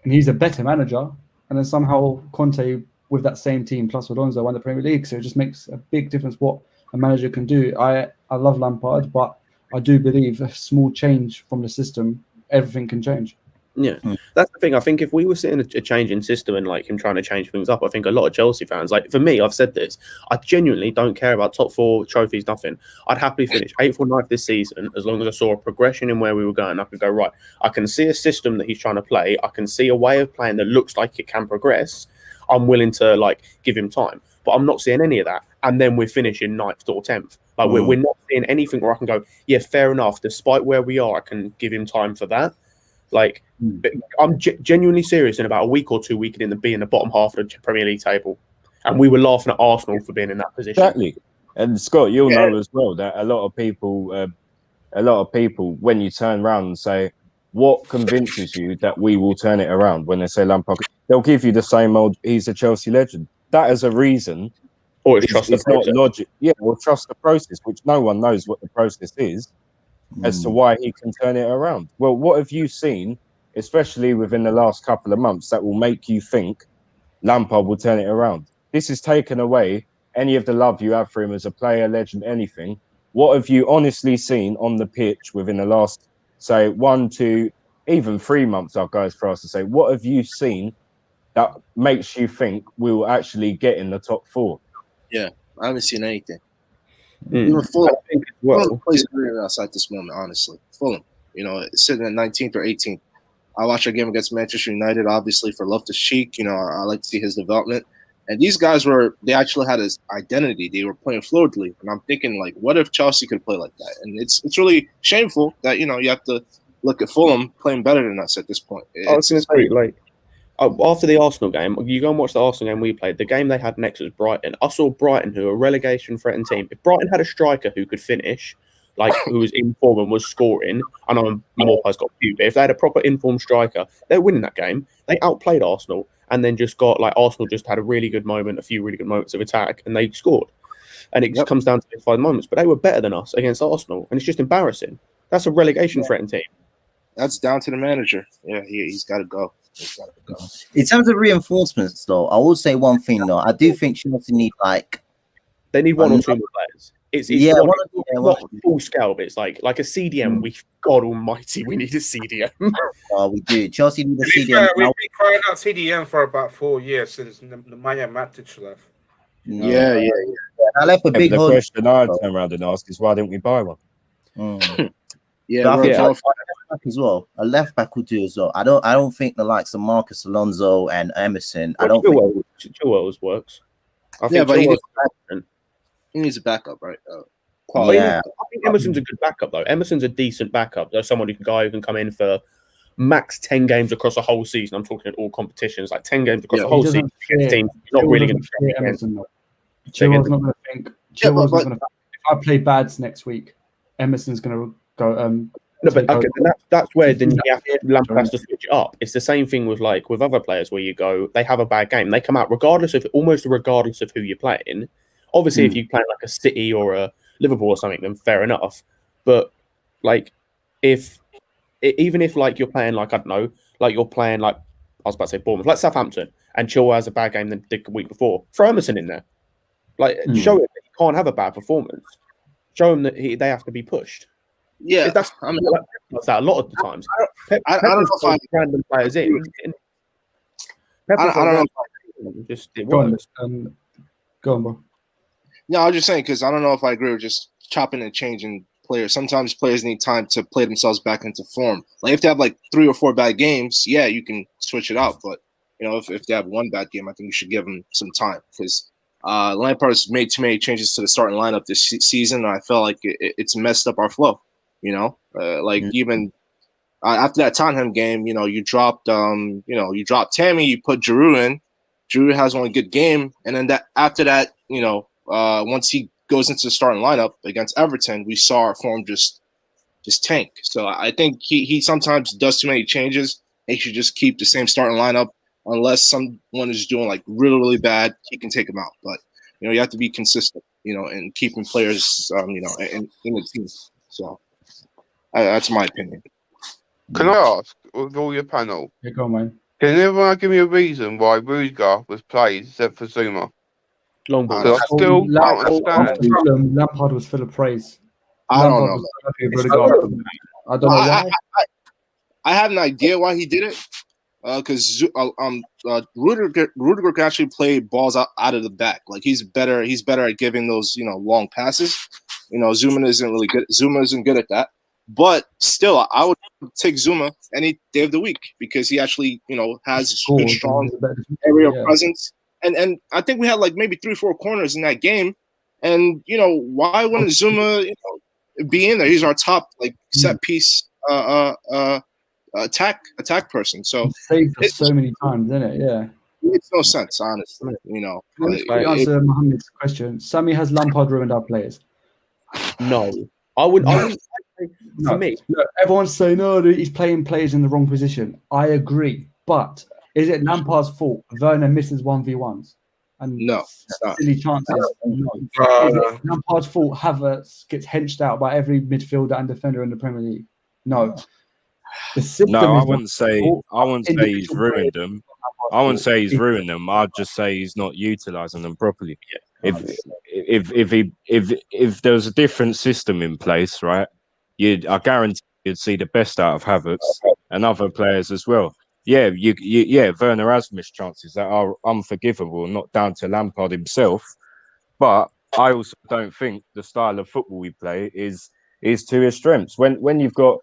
And he's a better manager, and then somehow Conte with that same team plus Alonso won the Premier League. So it just makes a big difference what a manager can do. I love Lampard, but I do believe a small change from the system, everything can change. Yeah, that's the thing. I think if we were seeing a change in system and like him trying to change things up, I think a lot of Chelsea fans, like for me, I've said this, I genuinely don't care about top 4 trophies, nothing. I'd happily finish 8th or 9th this season as long as I saw a progression in where we were going. I could go, right, I can see a system that he's trying to play. I can see a way of playing that looks like it can progress. I'm willing to like give him time, but I'm not seeing any of that. And then we're finishing 9th or 10th. Like we're not seeing anything where I can go, yeah, fair enough. Despite where we are, I can give him time for that. Like, I'm genuinely serious. In about a week or two, we could be in the bottom half of the Premier League table, and we were laughing at Arsenal for being in that position. Exactly. And Scott, you'll know as well that a lot of people, when you turn around and say, "What convinces you that we will turn it around?" When they say Lampard, they'll give you the same old. He's a Chelsea legend. That is a reason. Or it's trust the process. Not logic. Yeah, or trust the process, which no one knows what the process is. As to why he can turn it around. Well, what have you seen, especially within the last couple of months, that will make you think Lampard will turn it around? This has taken away any of the love you have for him as a player, legend, anything. What have you honestly seen on the pitch within the last, say, 1, 2, even 3 months, I'll go as far as to say, what have you seen that makes you think we will actually get in the top 4? Yeah, I haven't seen anything. Fulham plays very outside this moment, honestly. Fulham, sitting at 19th or 18th. I watched a game against Manchester United, obviously, for Loftus-Cheek. I like to see his development. And these guys they actually had his identity. They were playing fluidly. And I'm thinking, like, what if Chelsea could play like that? And it's really shameful that, you have to look at Fulham playing better than us at this point. I was going to say, like, after the Arsenal game, you go and watch the Arsenal game we played. The game they had next was Brighton. I saw Brighton, who are a relegation threatened team. If Brighton had a striker who could finish, like who was in form and was scoring. I know Morpai's got a few, but if they had a proper informed striker, they're winning that game. They outplayed Arsenal, and then just got like Arsenal just had a really good moment, a few really good moments of attack, and they scored. And it just comes down to 5 moments, but they were better than us against Arsenal, and it's just embarrassing. That's a relegation threatened team. That's down to the manager. Yeah, he's got to go. He's got to go. In terms of reinforcements, though, I will say one thing though. I do think Chelsea need they need one or two more players. It's not full scale, but it's like a CDM. God Almighty, we need a CDM. Oh, we do. Chelsea need a CDM. We've been crying out CDM for about 4 years since Nemanja Matic left. Yeah. I left a big The hole. question I'd turn around and ask is, why didn't we buy one? I think a left back as well. A left back would do as well. I don't think the likes of Marcus Alonso and Emerson. I don't think Chilwell's works. I Yeah, think but Chilwell's he needs a backup, right? Yeah. I think Emerson's a good backup though. Emerson's a decent backup. There's someone who can come in for max 10 games across a whole season. I'm talking at all competitions, like 10 games across a whole season. Team not really going to fit Emerson. Chilwell's not going to think. Chilwell's not going to. If I play Bads next week, Emerson's going to go. No, but okay, that's where then Lampard has to switch it up. It's the same thing with other players where you go, they have a bad game, they come out almost regardless of who you're playing. Obviously, if you play like a City or a Liverpool or something, then fair enough. But like, even if like you're playing like I don't know, like you're playing like I was about to say Bournemouth, like Southampton, and Chilwell has a bad game than the week before, throw Emerson in there. Like show him that he can't have a bad performance. Show him that they have to be pushed. Yeah, that's that a lot of the times. I don't know if random players in. I don't know. Just go on, bro. No, I was just saying because I don't know if I agree with just chopping and changing players. Sometimes players need time to play themselves back into form. Like if they have like 3 or 4 bad games, yeah, you can switch it out. But you know, if they have one bad game, I think you should give them some time because Lampard's made too many changes to the starting lineup this season. And I felt like it's messed up our flow. You know, even after that Tottenham game, you know, you dropped Tammy, you put Giroud in. Giroud has one good game, and then after that, you know, once he goes into the starting lineup against Everton, we saw our form just tank. So I think he sometimes does too many changes. He should just keep the same starting lineup unless someone is doing like really, really bad. He can take them out, but you know, you have to be consistent, you know, in keeping players, you know, in the team. So. That's my opinion. Can I ask, with all your panel, Yeah, go on, man. can everyone give me a reason why Rudiger was played instead for Zuma? Long ball. So I still can't understand. Lampard was full of praise. I don't know. I don't know why. I have an idea why he did it. Because Rudiger can actually play balls out of the back. Like he's better at giving those, you know, long passes. You know, Zuma isn't really good. Zuma isn't good at that. But still, I would take Zuma any day of the week because he actually, you know, has good, strong aerial presence. And I think we had like maybe 3-4 corners in that game. And, you know, why wouldn't Zuma, you know, be in there? He's our top like set piece attack person. So saved us so many times, isn't it? Yeah. It makes no sense, honestly. You know. To answer Mohammed's question, Sammy, has Lampard ruined our players? No. I wouldn't for me. Look, everyone's saying, no, he's playing players in the wrong position. I agree. But is it Lampard's fault Werner misses 1v1s? And no, silly chances? No. Is it Lampard's fault Havertz gets henched out by every midfielder and defender in the Premier League? No. The system no, I wouldn't say he's ruined them. I wouldn't say he's ruined them. I'd just say he's not utilising them properly. If there was a different system in place, right? I guarantee you'd see the best out of Havertz and other players as well. Yeah, Werner has missed chances that are unforgivable, not down to Lampard himself. But I also don't think the style of football we play is to his strengths. When you've got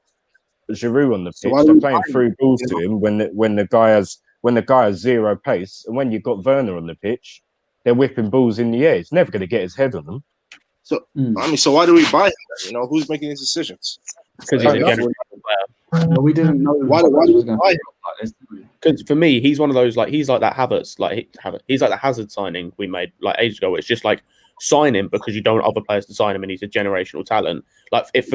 Giroud on the pitch, they're playing through balls to him when the guy has zero pace, and when you've got Werner on the pitch, they're whipping balls in the air. He's never going to get his head on them. So I mean, so why do we buy him? You know, who's making these decisions? Because he's a general player. No, we didn't know why do we buy him? Because for me, he's one of those he's like that Havertz, he's like that Hazard signing we made like ages ago. It's just like sign him because you don't want other players to sign him, and he's a generational talent. Like, if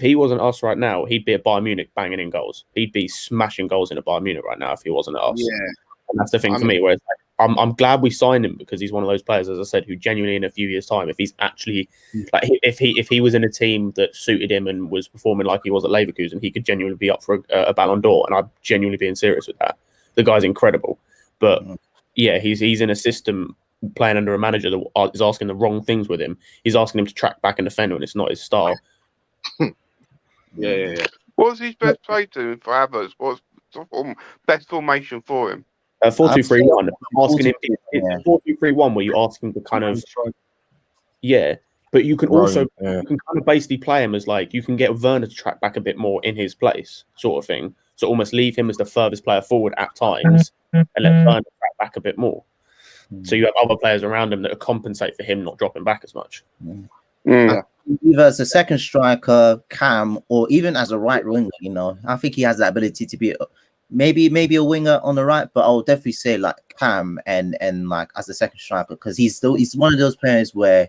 he wasn't us right now, he'd be at Bayern Munich banging in goals. He'd be smashing goals in a Bayern Munich right now if he wasn't at us. Yeah, and that's the thing for me. Whereas I'm glad we signed him because he's one of those players, as I said, who genuinely in a few years' time, if he's actually like if he was in a team that suited him and was performing like he was at Leverkusen, he could genuinely be up for a Ballon d'Or. And I'm genuinely being serious with that. The guy's incredible, but yeah, he's in a system playing under a manager that is asking the wrong things with him. He's asking him to track back and defend when it's not his style. Yeah. What's his best play doing for Havertz? What's the best formation for him? 4-2-3-1. Asking him, it's 4-2-3-1 where you ask him to kind of, but you can also you can kind of basically play him as like you can get Werner to track back a bit more in his place, sort of thing. So almost leave him as the furthest player forward at times and let Werner track back a bit more. So you have other players around him that compensate for him not dropping back as much. Either as a second striker, Cam, or even as a right winger, you know, I think he has that ability to be maybe a winger on the right, but I'll definitely say like Cam and like as a second striker, because he's one of those players where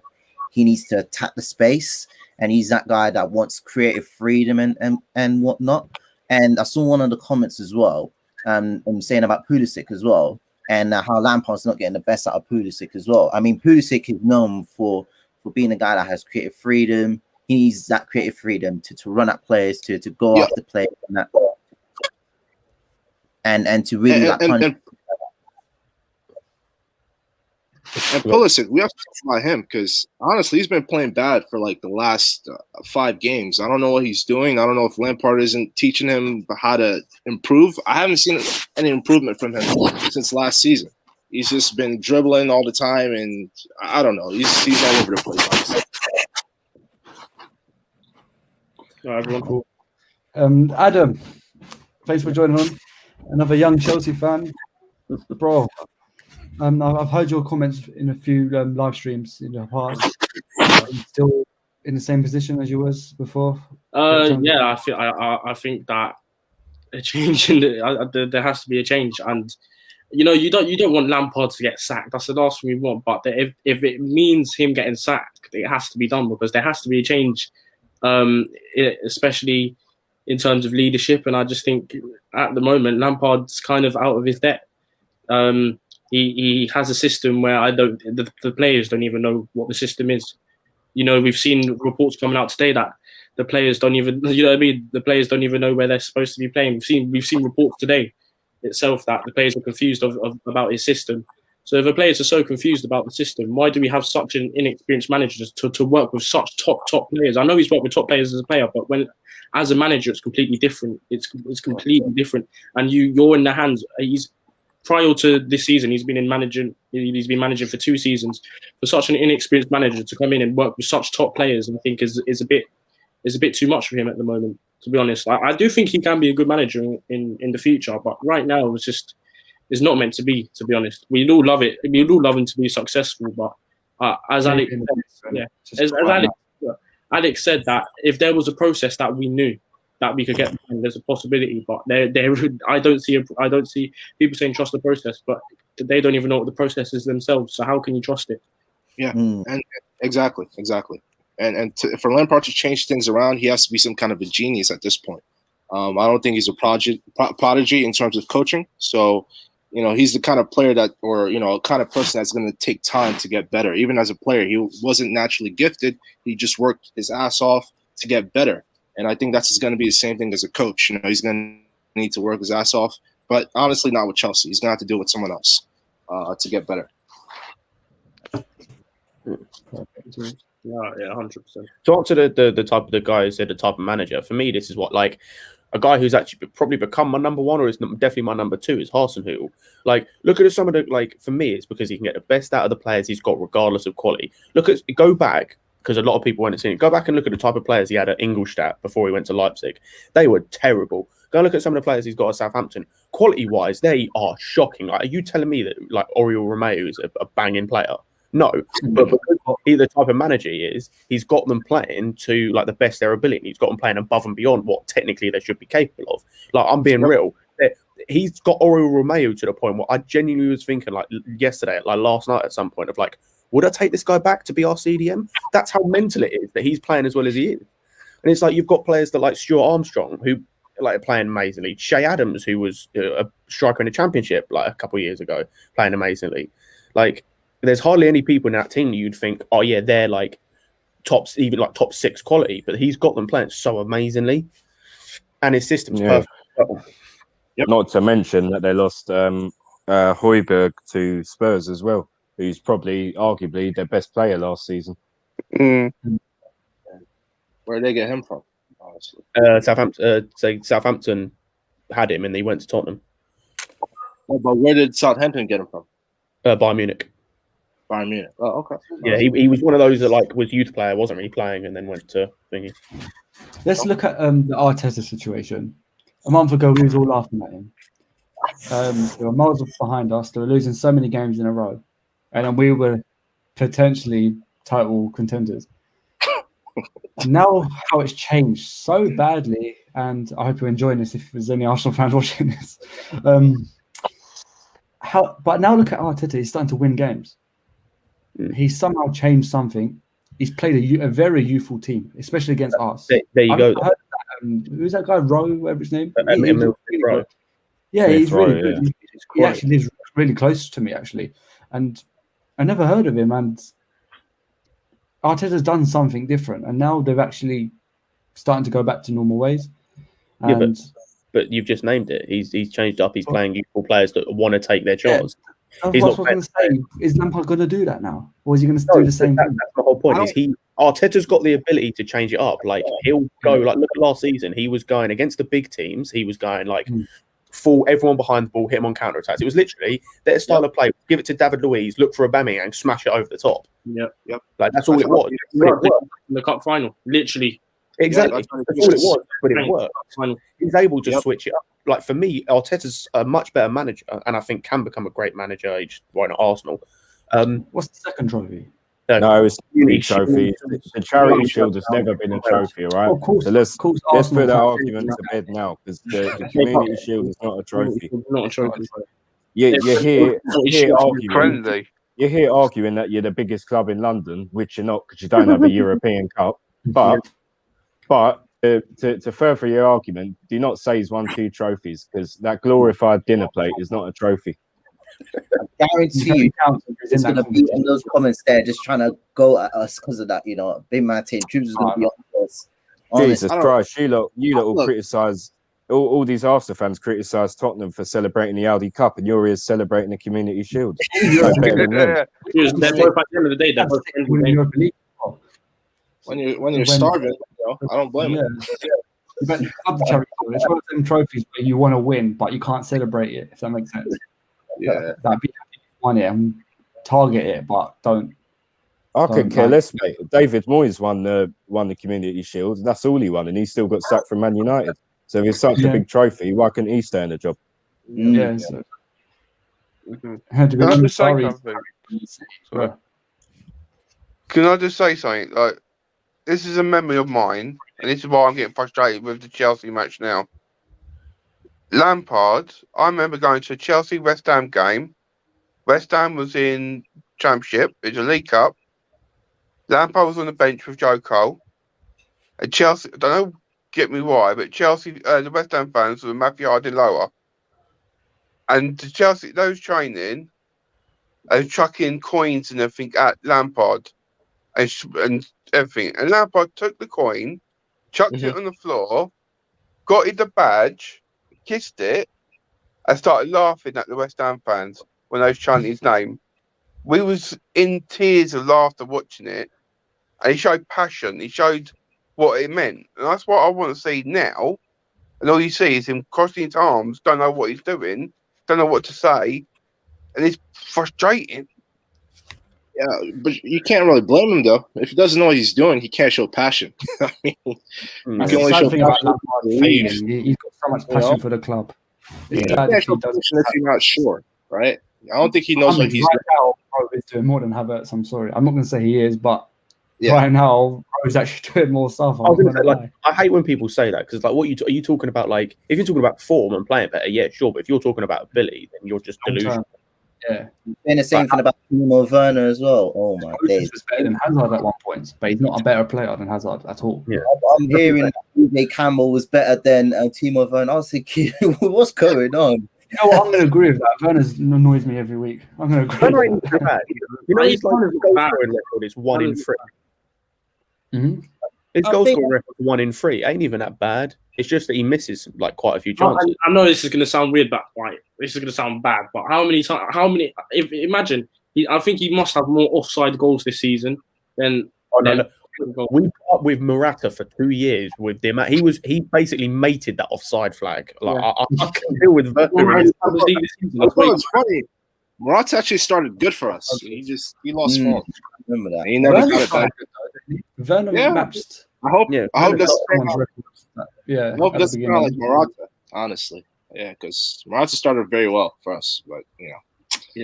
he needs to attack the space, and he's that guy that wants creative freedom and whatnot. And I saw one of the comments as well, saying about Pulisic as well, and how Lampard's not getting the best out of Pulisic as well. I mean, Pulisic is known for being a guy that has creative freedom. He needs that creative freedom to run at players, to go after players, and that, and to really and Pulisic, we have to talk about him because honestly, he's been playing bad for like the last 5 games. I don't know what he's doing. I don't know if Lampard isn't teaching him how to improve. I haven't seen any improvement from him since last season. He's just been dribbling all the time, and I don't know. He's all over the place. Everyone cool. Adam, thanks for joining on. Another young Chelsea fan, bro. I've heard your comments in a few live streams in the past. Still in the same position as you was before? Yeah, I think that a change there has to be a change, and you know you don't want Lampard to get sacked. That's the last thing we want. But if it means him getting sacked, it has to be done because there has to be a change, especially in terms of leadership. And I just think at the moment Lampard's kind of out of his depth. He has a system where the players don't even know what the system is. You know, we've seen reports coming out today that the players don't even, you know what I mean? The players don't even know where they're supposed to be playing. We've seen reports today itself that the players are confused about his system. So if the players are so confused about the system, why do we have such an inexperienced manager to work with such top players? I know he's worked with top players as a player, but as a manager, it's completely different. It's completely different. And you're in the hands. Prior to this season, he's been managing for 2 seasons. For such an inexperienced manager to come in and work with such top players, I think is a bit too much for him at the moment. To be honest, I do think he can be a good manager in the future, but right now it's not meant to be. To be honest, we'd all love it. We'd all love him to be successful, but as Alex said, that if there was a process that we knew that we could get behind, there's a possibility, but I don't see people saying trust the process, but they don't even know what the process is themselves. So how can you trust it? Yeah, and exactly. And for Lampard to change things around, he has to be some kind of a genius at this point. I don't think he's a prodigy in terms of coaching. So, you know, he's the kind of player kind of person that's going to take time to get better. Even as a player, he wasn't naturally gifted. He just worked his ass off to get better. And I think that's going to be the same thing as a coach. You know, he's going to need to work his ass off. But honestly, not with Chelsea. He's going to have to do it with someone else to get better. Yeah, 100%. To answer the type of the guy who said the type of manager, for me, this is what, like, a guy who's actually probably become my number 1 or is definitely my number 2 is Hasenhüttl. Like, look at some of the, like, for me, it's because he can get the best out of the players he's got regardless of quality. Go back, because a lot of people won't have seen it. Go back and look at the type of players he had at Ingolstadt before he went to Leipzig. They were terrible. Go look at some of the players he's got at Southampton. Quality-wise, they are shocking. Like, are you telling me that, like, Oriol Romeu is a banging player? No, but because he's the type of manager he is, he's got them playing to like the best of their ability. He's got them playing above and beyond what technically they should be capable of. Like, I'm being real. he's got Oriol Romeo to the point where I genuinely was thinking, like yesterday, like last night at some point, of like, would I take this guy back to be our CDM? That's how mental it is that he's playing as well as he is. And it's like you've got players that like Stuart Armstrong who like playing amazingly. Shea Adams, who was a striker in the Championship like a couple of years ago, playing amazingly. Like there's hardly any people in that team that you'd think, oh yeah, they're like tops, even like top 6 quality. But he's got them playing so amazingly, and his system's perfect. Yep. Not to mention that they lost Højbjerg to Spurs as well, who's probably arguably their best player last season. Where did they get him from? Honestly, Southampton had him, and he went to Tottenham. Oh, but where did Southampton get him from? Bayern Munich. Bayern Munich. Oh, okay. Yeah, he was one of those that like was youth player, wasn't really playing, and then went to thingy. Let's look at the Arteta situation. A month ago, we was all laughing at him. They were miles behind us. They were losing so many games in a row, and then we were potentially title contenders. Now, how it's changed so badly, and I hope you're enjoying this. If there's any Arsenal fans watching this, but now look at Arteta. He's starting to win games. He's somehow changed something. He's played a very youthful team, especially against us. There you go. Who's that guy? Rowe, whatever his name. Yeah, he's really good. He actually lives really close to me, actually, and I never heard of him. And Arteta's done something different, and now they've actually starting to go back to normal ways. And but you've just named it. He's changed up. He's playing youthful players that want to take their chance. He's not going to say. Is Lampard going to do that now, or is he going to do the same thing? That's the whole point. Arteta's got the ability to change it up. Like he'll go. Like look at last season. He was going against the big teams. He was going like full everyone behind the ball, hit him on counter attacks. It was literally their style of play. Give it to David Luiz. Look for Aubameyang. Smash it over the top. Yep. Like that's all it was. In the cup final, literally. Exactly. That's all it was. But it worked. He's able to switch it up. Like for me, Arteta's a much better manager, and I think can become a great manager. He's right at Arsenal. What's the second trophy? No, it's the trophy. The Charity Shield has never been a trophy, right? Of course, so let's put that argument to bed now, because the Community Shield is not a trophy. Not a trophy. You're here arguing that you're the biggest club in London, which you're not because you don't have a European Cup. But to further your argument, do not say he's won 2 trophies, because that glorified dinner plate is not a trophy. I guarantee you, it's going to be in those comments there, just trying to go at us because of that. You know, big man team. Troops is going to be on us. Jesus Christ, you lot all criticise. All these Arsenal fans criticise Tottenham for celebrating the Audi Cup, and you're here celebrating the Community Shield. They're both at the end of the day. They're both when you're starving, I don't blame you. But it's one of them trophies where you want to win, but you can't celebrate it. If that makes sense. Yeah, that'd be happy if you won it and target it, but don't. I could care less, mate. David Moyes won the Community Shield. That's all he won, and he still got sacked from Man United. So if it's such a big trophy, why couldn't he stay in the job? Yeah. So. Can I just say something? Can I just say something? Like, this is a memory of mine, and this is why I'm getting frustrated with the Chelsea match now. Lampard, I remember going to a Chelsea-West Ham game. West Ham was in Championship. It was a League Cup. Lampard was on the bench with Joe Cole. And Chelsea, I don't know, get me why, but Chelsea, the West Ham fans were Matthew Harding lower. And the Chelsea, those training, chucking coins and everything at Lampard and everything. And Lampard took the coin, chucked it on the floor, got it the badge, kissed it, and started laughing at the West Ham fans when they was chanting his name. We was in tears of laughter watching it, and he showed passion. He showed what it meant, and that's what I want to see now. And all you see is him crossing his arms, don't know what he's doing, don't know what to say, and it's frustrating. Yeah, but you can't really blame him though. If he doesn't know what he's doing, he can't show passion. I mean, you can only show passion. He's got so much passion for the club. You can't show passion if you're not sure, right? I don't think he knows what he's doing. He's doing more than Havertz. I'm sorry, I'm not going to say he is, but right now, Bro's actually doing more stuff. I was gonna say, like, I hate when people say that because, like, what are you talking about? Like, if you're talking about form and playing better, yeah, sure. But if you're talking about ability, then you're just delusional. Yeah. And the same thing about Timo Werner as well. Oh my days. He's better than Hazard at one point, but he's not a better player than Hazard at all. Yeah. I'm hearing that Campbell was better than Timo Werner. I was thinking, what's going on? You know what? I'm going to agree with that. Werner annoys me every week. I'm going to agree. Werner ain't too bad. You know, his goal scoring record is 1 in 3. Mm-hmm. His goal scoring record is 1 in 3. Ain't even that bad. It's just that he misses like quite a few chances. I know this is going to sound weird, but like this is going to sound bad. But how many times? Imagine. I think he must have more offside goals this season than. We put up with Morata for 2 years with the amount he basically mated that offside flag. Like I can deal with Werner. It's funny. Morata actually started good for us. He lost form. Remember that? He never got it back. Werner matched. I hope that's yeah. I hope that's not like Morata, honestly. Yeah, because Morata started very well for us, but yeah,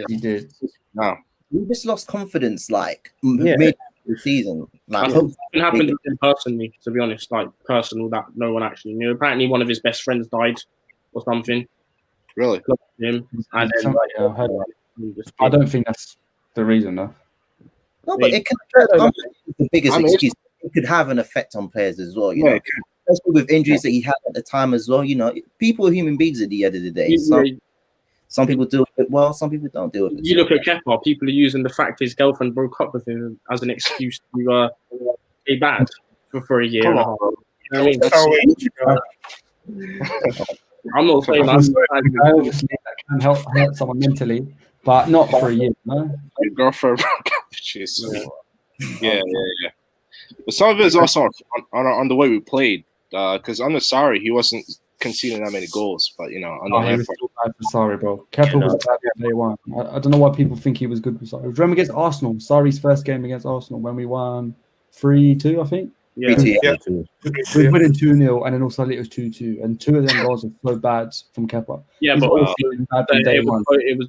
he did. No, we just lost confidence, like mid the season. Like, it happened to him personally, to be honest, like personal that no one actually knew. Apparently, one of his best friends died or something. Really? Him, and then, I don't think that's the reason, though. No, but it can. The biggest excuse. It could have an effect on players as well. You know, especially with injuries that he had at the time as well. You know, people are human beings at the end of the day. Some people deal with it well, some people don't deal with it. You look at Kepa, people are using the fact his girlfriend broke up with him as an excuse to be bad for a year and a half. You know what I mean? I'm not saying that. Obviously, that can hurt someone mentally, but not for a year. No, your girlfriend broke up. Yeah. But some of it is also on the way we played. Because under Sarri, he wasn't conceding that many goals, but he was still bad for Sarri, bro. Kepa was bad from day one. I don't know why people think he was good for Sarri. Remember against Arsenal, Sarri's first game against Arsenal when we won 3-2, I think. Yeah. We went in 2-0, and then also it was 2-2, and 2 of them goals were so bad from Kepa. Yeah, but also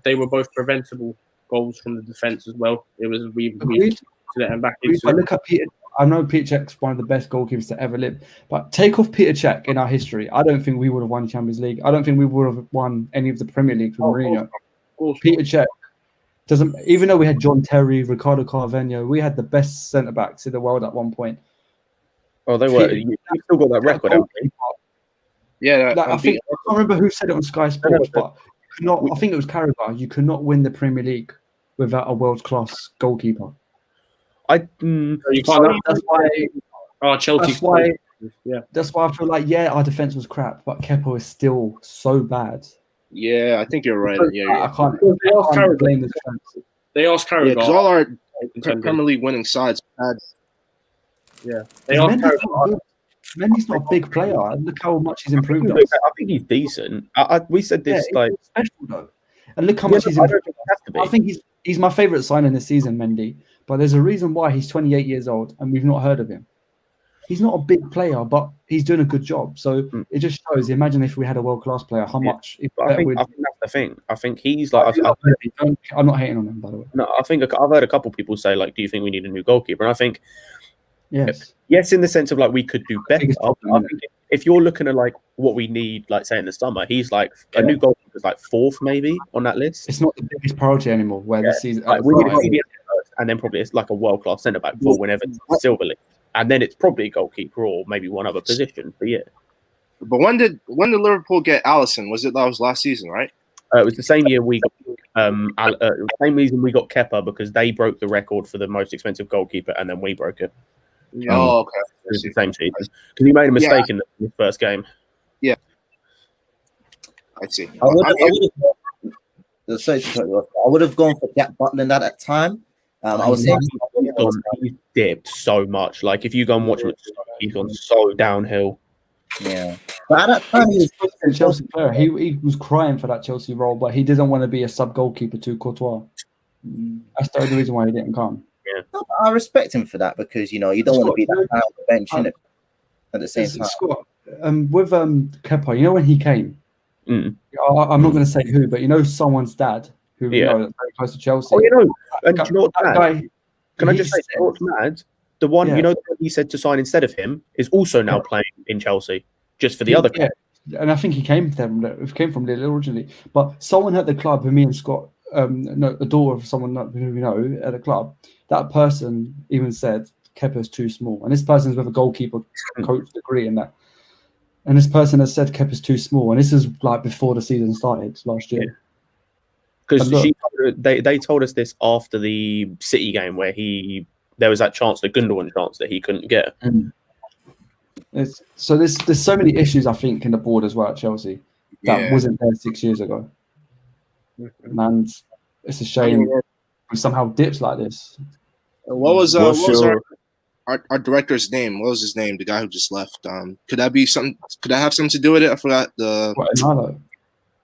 they were both preventable goals from the defense as well. It was we let him back into. I look at Peter. I know Peter Cech's one of the best goalkeepers to ever live, but take off Peter Cech in our history, I don't think we would have won Champions League. I don't think we would have won any of the Premier League with Mourinho. Peter Cech doesn't. Even though we had John Terry, Ricardo Carvalho, we had the best centre backs in the world at one point. Oh, they were. You still got that record, haven't you? Yeah, I can't remember who said it on Sky Sports, but I think it was Carragher. You could not win the Premier League without a world-class goalkeeper. You can't. That's why. Chelsea. That's why I feel like our defense was crap, but Kepa is still so bad. Yeah, I think you're right. Yeah, I can't blame the defense. They asked Carragher. Yeah, because all our Premier League winning sides had. Yeah, they asked Carragher. Mendy's not a big player. Look how much he's improved. I think he's decent. We said this like special though, and look how much he's improved. I think he's my favourite signing this season, Mendy. But there's a reason why he's 28 years old and we've not heard of him. He's not a big player, but he's doing a good job. So it just shows. Imagine if we had a world-class player, how much. I think that's the thing. I think he's like. I'm not hating on him, by the way. No, I think I've heard a couple of people say like, "Do you think we need a new goalkeeper?" And I think yes, in the sense of like we could do better. I think if you're looking at like what we need, like say in the summer, he's like a new goalkeeper is like 4th maybe on that list. It's not the biggest priority anymore. Where the season, we need a CDM first, and then probably it's like a world-class centre back for whenever Silver League, and then it's probably a goalkeeper or maybe one other position. But But when did Liverpool get Alisson? That was last season, right? It was the same year we got same reason we got Kepa, because they broke the record for the most expensive goalkeeper, and then we broke it. Oh, okay. It was the same season because he made a mistake in the first game. Yeah, I see. I would have gone for Jack Butland at that time. I was saying he's dipped so much. Like if you go and watch him, he's gone so downhill. Yeah, but at that time he was a Chelsea player. He was crying for that Chelsea role, but he didn't want to be a sub goalkeeper to Courtois. That's the only reason why he didn't come. Yeah, no, I respect him for that, because you don't want to be that guy on the bench, innit? At the same time, Scott, with Kepa, when he came, I'm not going to say who, but someone's dad who that's very close to Chelsea. Oh, and that guy. Can I just say what's mad? the one you know that he said to sign instead of him is also now playing in Chelsea just for the other club. And I think he came from Lille originally. But someone at the club, who me and Scott, the daughter of someone who we know at the club, that person even said Kepa's too small. And this person's with a goalkeeper coach degree in that. And this person has said Kepa's too small. And this is like before the season started last year. Because they told us this after the City game where there was that chance, the Gundogan chance that he couldn't get. So there's so many issues, I think, in the board as well at Chelsea that wasn't there 6 years ago. And it's a shame we somehow dips like this. What was our director's name? What was his name? The guy who just left. Could that be something? Could that have something to do with it? I forgot the.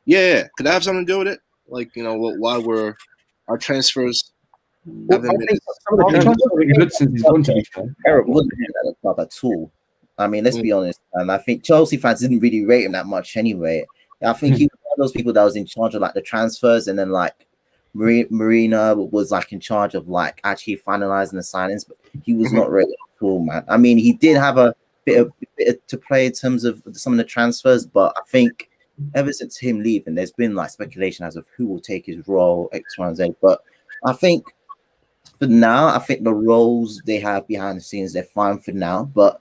Yeah. Could that have something to do with it? Like, why were our transfers? Well, I think some of the transfers wasn't at the club at all. I mean, let's be honest. I think Chelsea fans didn't really rate him that much anyway. I think he was one of those people that was in charge of like the transfers, and then like Marina was like in charge of like actually finalizing the signings, but he was not really cool, man. I mean, he did have a bit to play in terms of some of the transfers, but I think ever since him leaving, there's been like speculation as of who will take his role, X, Y, and Z. But I think for now, I think the roles they have behind the scenes, they're fine for now, but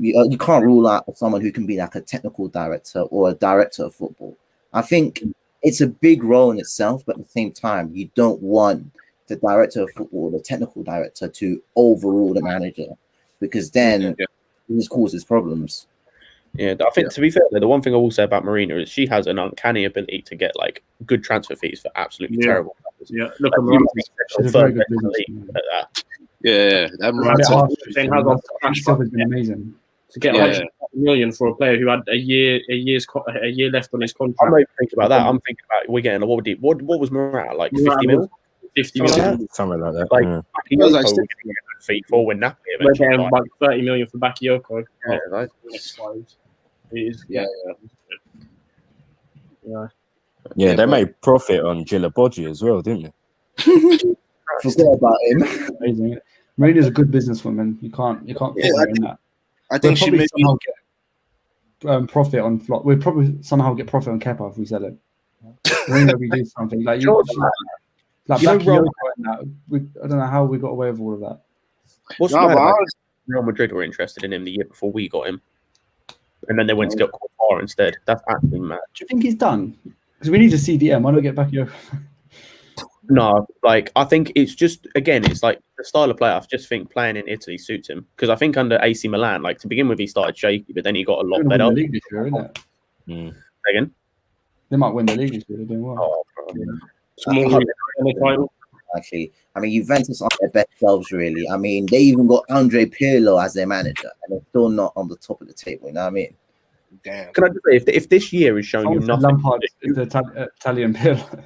you can't rule out someone who can be like a technical director or a director of football. I think it's a big role in itself, but at the same time, you don't want the director of football, the technical director, to overrule the manager, because then this causes problems. Yeah, I think to be fair, the one thing I will say about Marina is she has an uncanny ability to get like good transfer fees for absolutely terrible players. Yeah, look at Marina. That has been amazing. To get 100 million for a player who had a year left on his contract. I'm not even thinking about that. I'm thinking about we're getting what was Morata like 50 mil? 50 million, something like that. Like Bakayoko would get a fee for when Napoli we're getting like 30 million for Bakayoko. Yeah, they made profit on Gilabodji as well, didn't they? Forget about him. Amazing. Marina's a good businesswoman. You can't fault her in that. I think she may somehow get profit on flop. We'll probably somehow get profit on Kepa if we sell it. Marina, we do something like I don't know how we got away with all of that. What's Real Madrid were interested in him the year before we got him, and then they went to get Courtois instead. That's actually mad. Do you think he's done? Because we need a CDM. Why not get back here? No, like I think it's just it's like the style of play. I just think playing in Italy suits him, because I think under AC Milan, like to begin with, he started shaky, but then he got a lot better. The league this year, isn't it? Again, they might win the league this year. They're doing well. Actually, I mean, Juventus aren't their best selves, really. I mean, they even got Andre Pirlo as their manager, and they're still not on the top of the table. You know what I mean? Damn. Can I just say, if this year has shown you nothing, Lampard is the Italian Pirlo.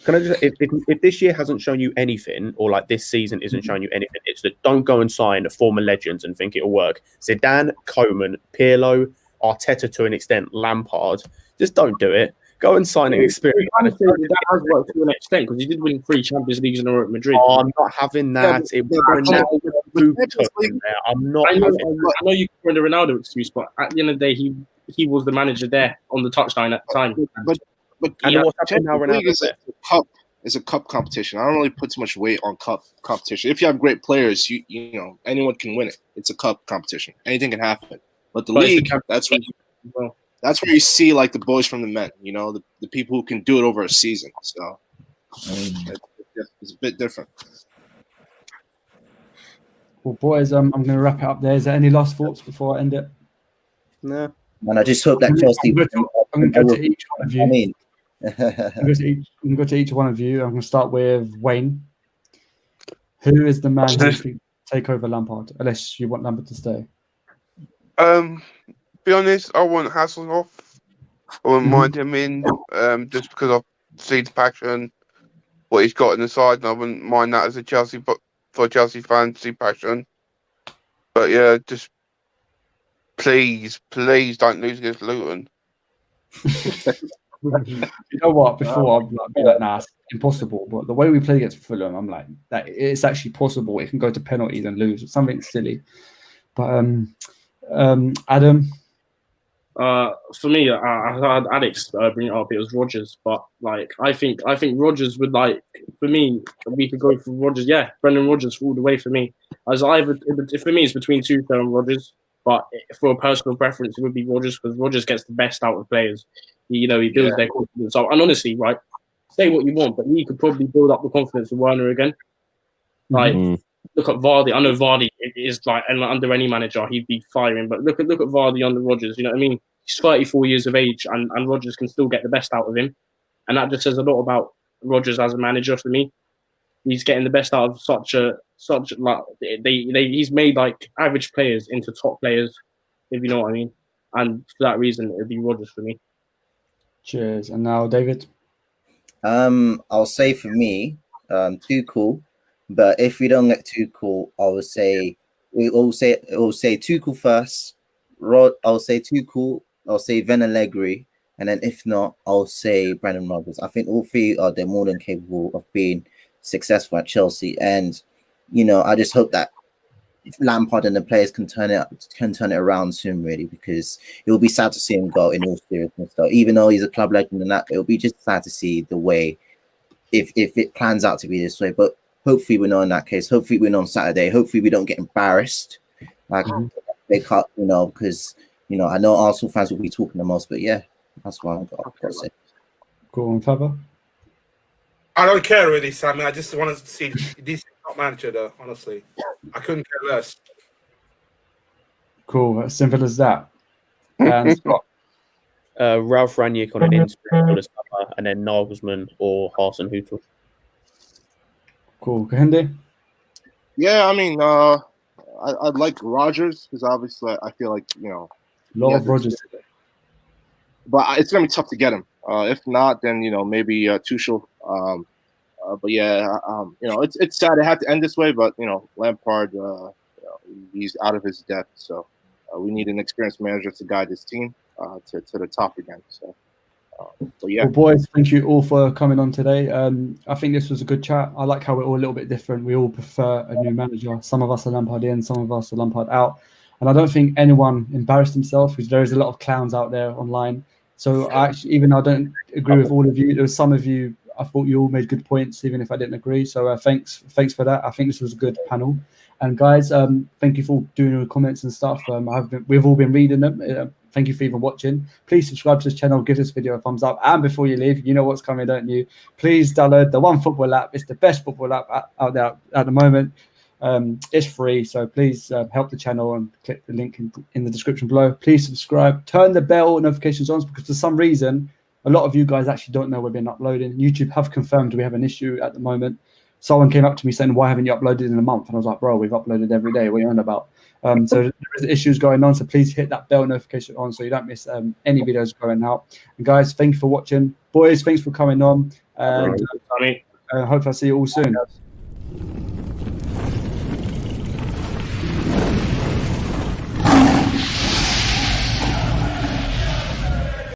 Can I just if this year hasn't shown you anything, or like this season isn't showing you anything, it's that don't go and sign the former legends and think it'll work. Zidane, Koeman, Pirlo, Arteta to an extent, Lampard. Just don't do it. Go and sign an experience. That has worked to an extent, because he did win 3 Champions Leagues in a row at Madrid. Oh, I'm not having that. I'm not. I know you can bring the Ronaldo excuse, but at the end of the day, he was the manager there on the touchline at the time. But what's happening now? Ronaldo is a cup competition. I don't really put too much weight on cup competition. If you have great players, you know anyone can win it. It's a cup competition. Anything can happen. But the league, that's where you see like the boys from the men. You know, the people who can do it over a season. So it's a bit different. Well, boys, I'm going to wrap it up there. Is there any last thoughts before I end it? No. And I just hope that Chelsea. I'm going to go to each one of you. I mean, I'm going to go to each one of you. I'm going to start with Wayne. Who is the man who can take over Lampard? Unless you want Lampard to stay. Be honest, I want Hasselhoff. I wouldn't mind him in, just because I see the passion, what he's got in the side, and I wouldn't mind that as a Chelsea, but for Chelsea fans, see passion. But yeah, just please don't lose against Luton. You know what? Before I'd be like, nah, it's impossible. But the way we play against Fulham, I'm like, that it's actually possible. It can go to penalties and lose. Something silly. But Adam. For me, I had Alex bring it up. It was Rodgers, but like I think Rodgers would like. For me, we could go for Rodgers. Yeah, Brendan Rodgers all the way for me. As either for me, it's between Tuchel and Rodgers. But for a personal preference, it would be Rodgers because Rodgers gets the best out of players. He builds their confidence up. And honestly, right, say what you want, but he could probably build up the confidence of Werner again. Like, look at Vardy. I know Vardy is like, and under any manager, he'd be firing. But look at Vardy under Rodgers. You know what I mean? He's 34 years of age, and Rodgers can still get the best out of him. And that just says a lot about Rodgers as a manager for me. He's getting the best out of he's made like average players into top players, if you know what I mean. And for that reason, it'd be Rodgers for me. Cheers. And now David. I'll say for me, Tuchel. But if we don't get Tuchel, we'll say Tuchel first. I'll say Tuchel. I'll say Allegri, and then if not, I'll say Brendan Rodgers. I think all three are they're more than capable of being successful at Chelsea, and I just hope that Lampard and the players can turn it around soon, really, because it will be sad to see him go in all seriousness. So even though he's a club legend and that, it will be just sad to see the way if it plans out to be this way. But hopefully we know in that case. Hopefully we know on Saturday. Hopefully we don't get embarrassed like they cut, because I know Arsenal fans will be talking the most. But yeah, that's what I've got to say. Go on, Faber. I don't care really, Sammy. I just wanted to see this top manager, though. Honestly, I couldn't care less. Cool, as simple as that. And Scott. Ralph Rangnick on an interim for the summer, and then Nagelsmann or Hasenhüttl. Cool, Kahinde. Yeah, I mean, I'd like Rodgers because obviously I feel like lot of Rodgers today. But it's gonna be tough to get him. If not, then maybe Tuchel. But yeah, it's sad it had to end this way. But Lampard, he's out of his depth, so we need an experienced manager to guide this team to the top again. So, but yeah, well, boys, thank you all for coming on today. I think this was a good chat. I like how we're all a little bit different. We all prefer a new manager. Some of us are Lampard in, some of us are Lampard out, and I don't think anyone embarrassed himself because there is a lot of clowns out there online. So I actually, even though I don't agree with all of you, there were some of you I thought you all made good points, even if I didn't agree. So thanks for that. I think this was a good panel. And guys, thank you for doing your comments and stuff. We've all been reading them. Thank you for even watching. Please subscribe to this channel, give this video a thumbs up. And before you leave, you know what's coming, don't you? Please download the One Football app. It's the best football app out there at the moment. It's free, so please help the channel and click the link in the description below. Please subscribe, turn the bell notifications on, because for some reason a lot of you guys actually don't know we've been uploading. YouTube have confirmed we have an issue at the moment. Someone came up to me saying, why haven't you uploaded in a month? And I was like, bro, we've uploaded every day. What are you on about? So there is issues going on, so please hit that bell notification on so you don't miss any videos going out. And guys, thank you for watching. Boys, thanks for coming on, and I hope I see you all soon.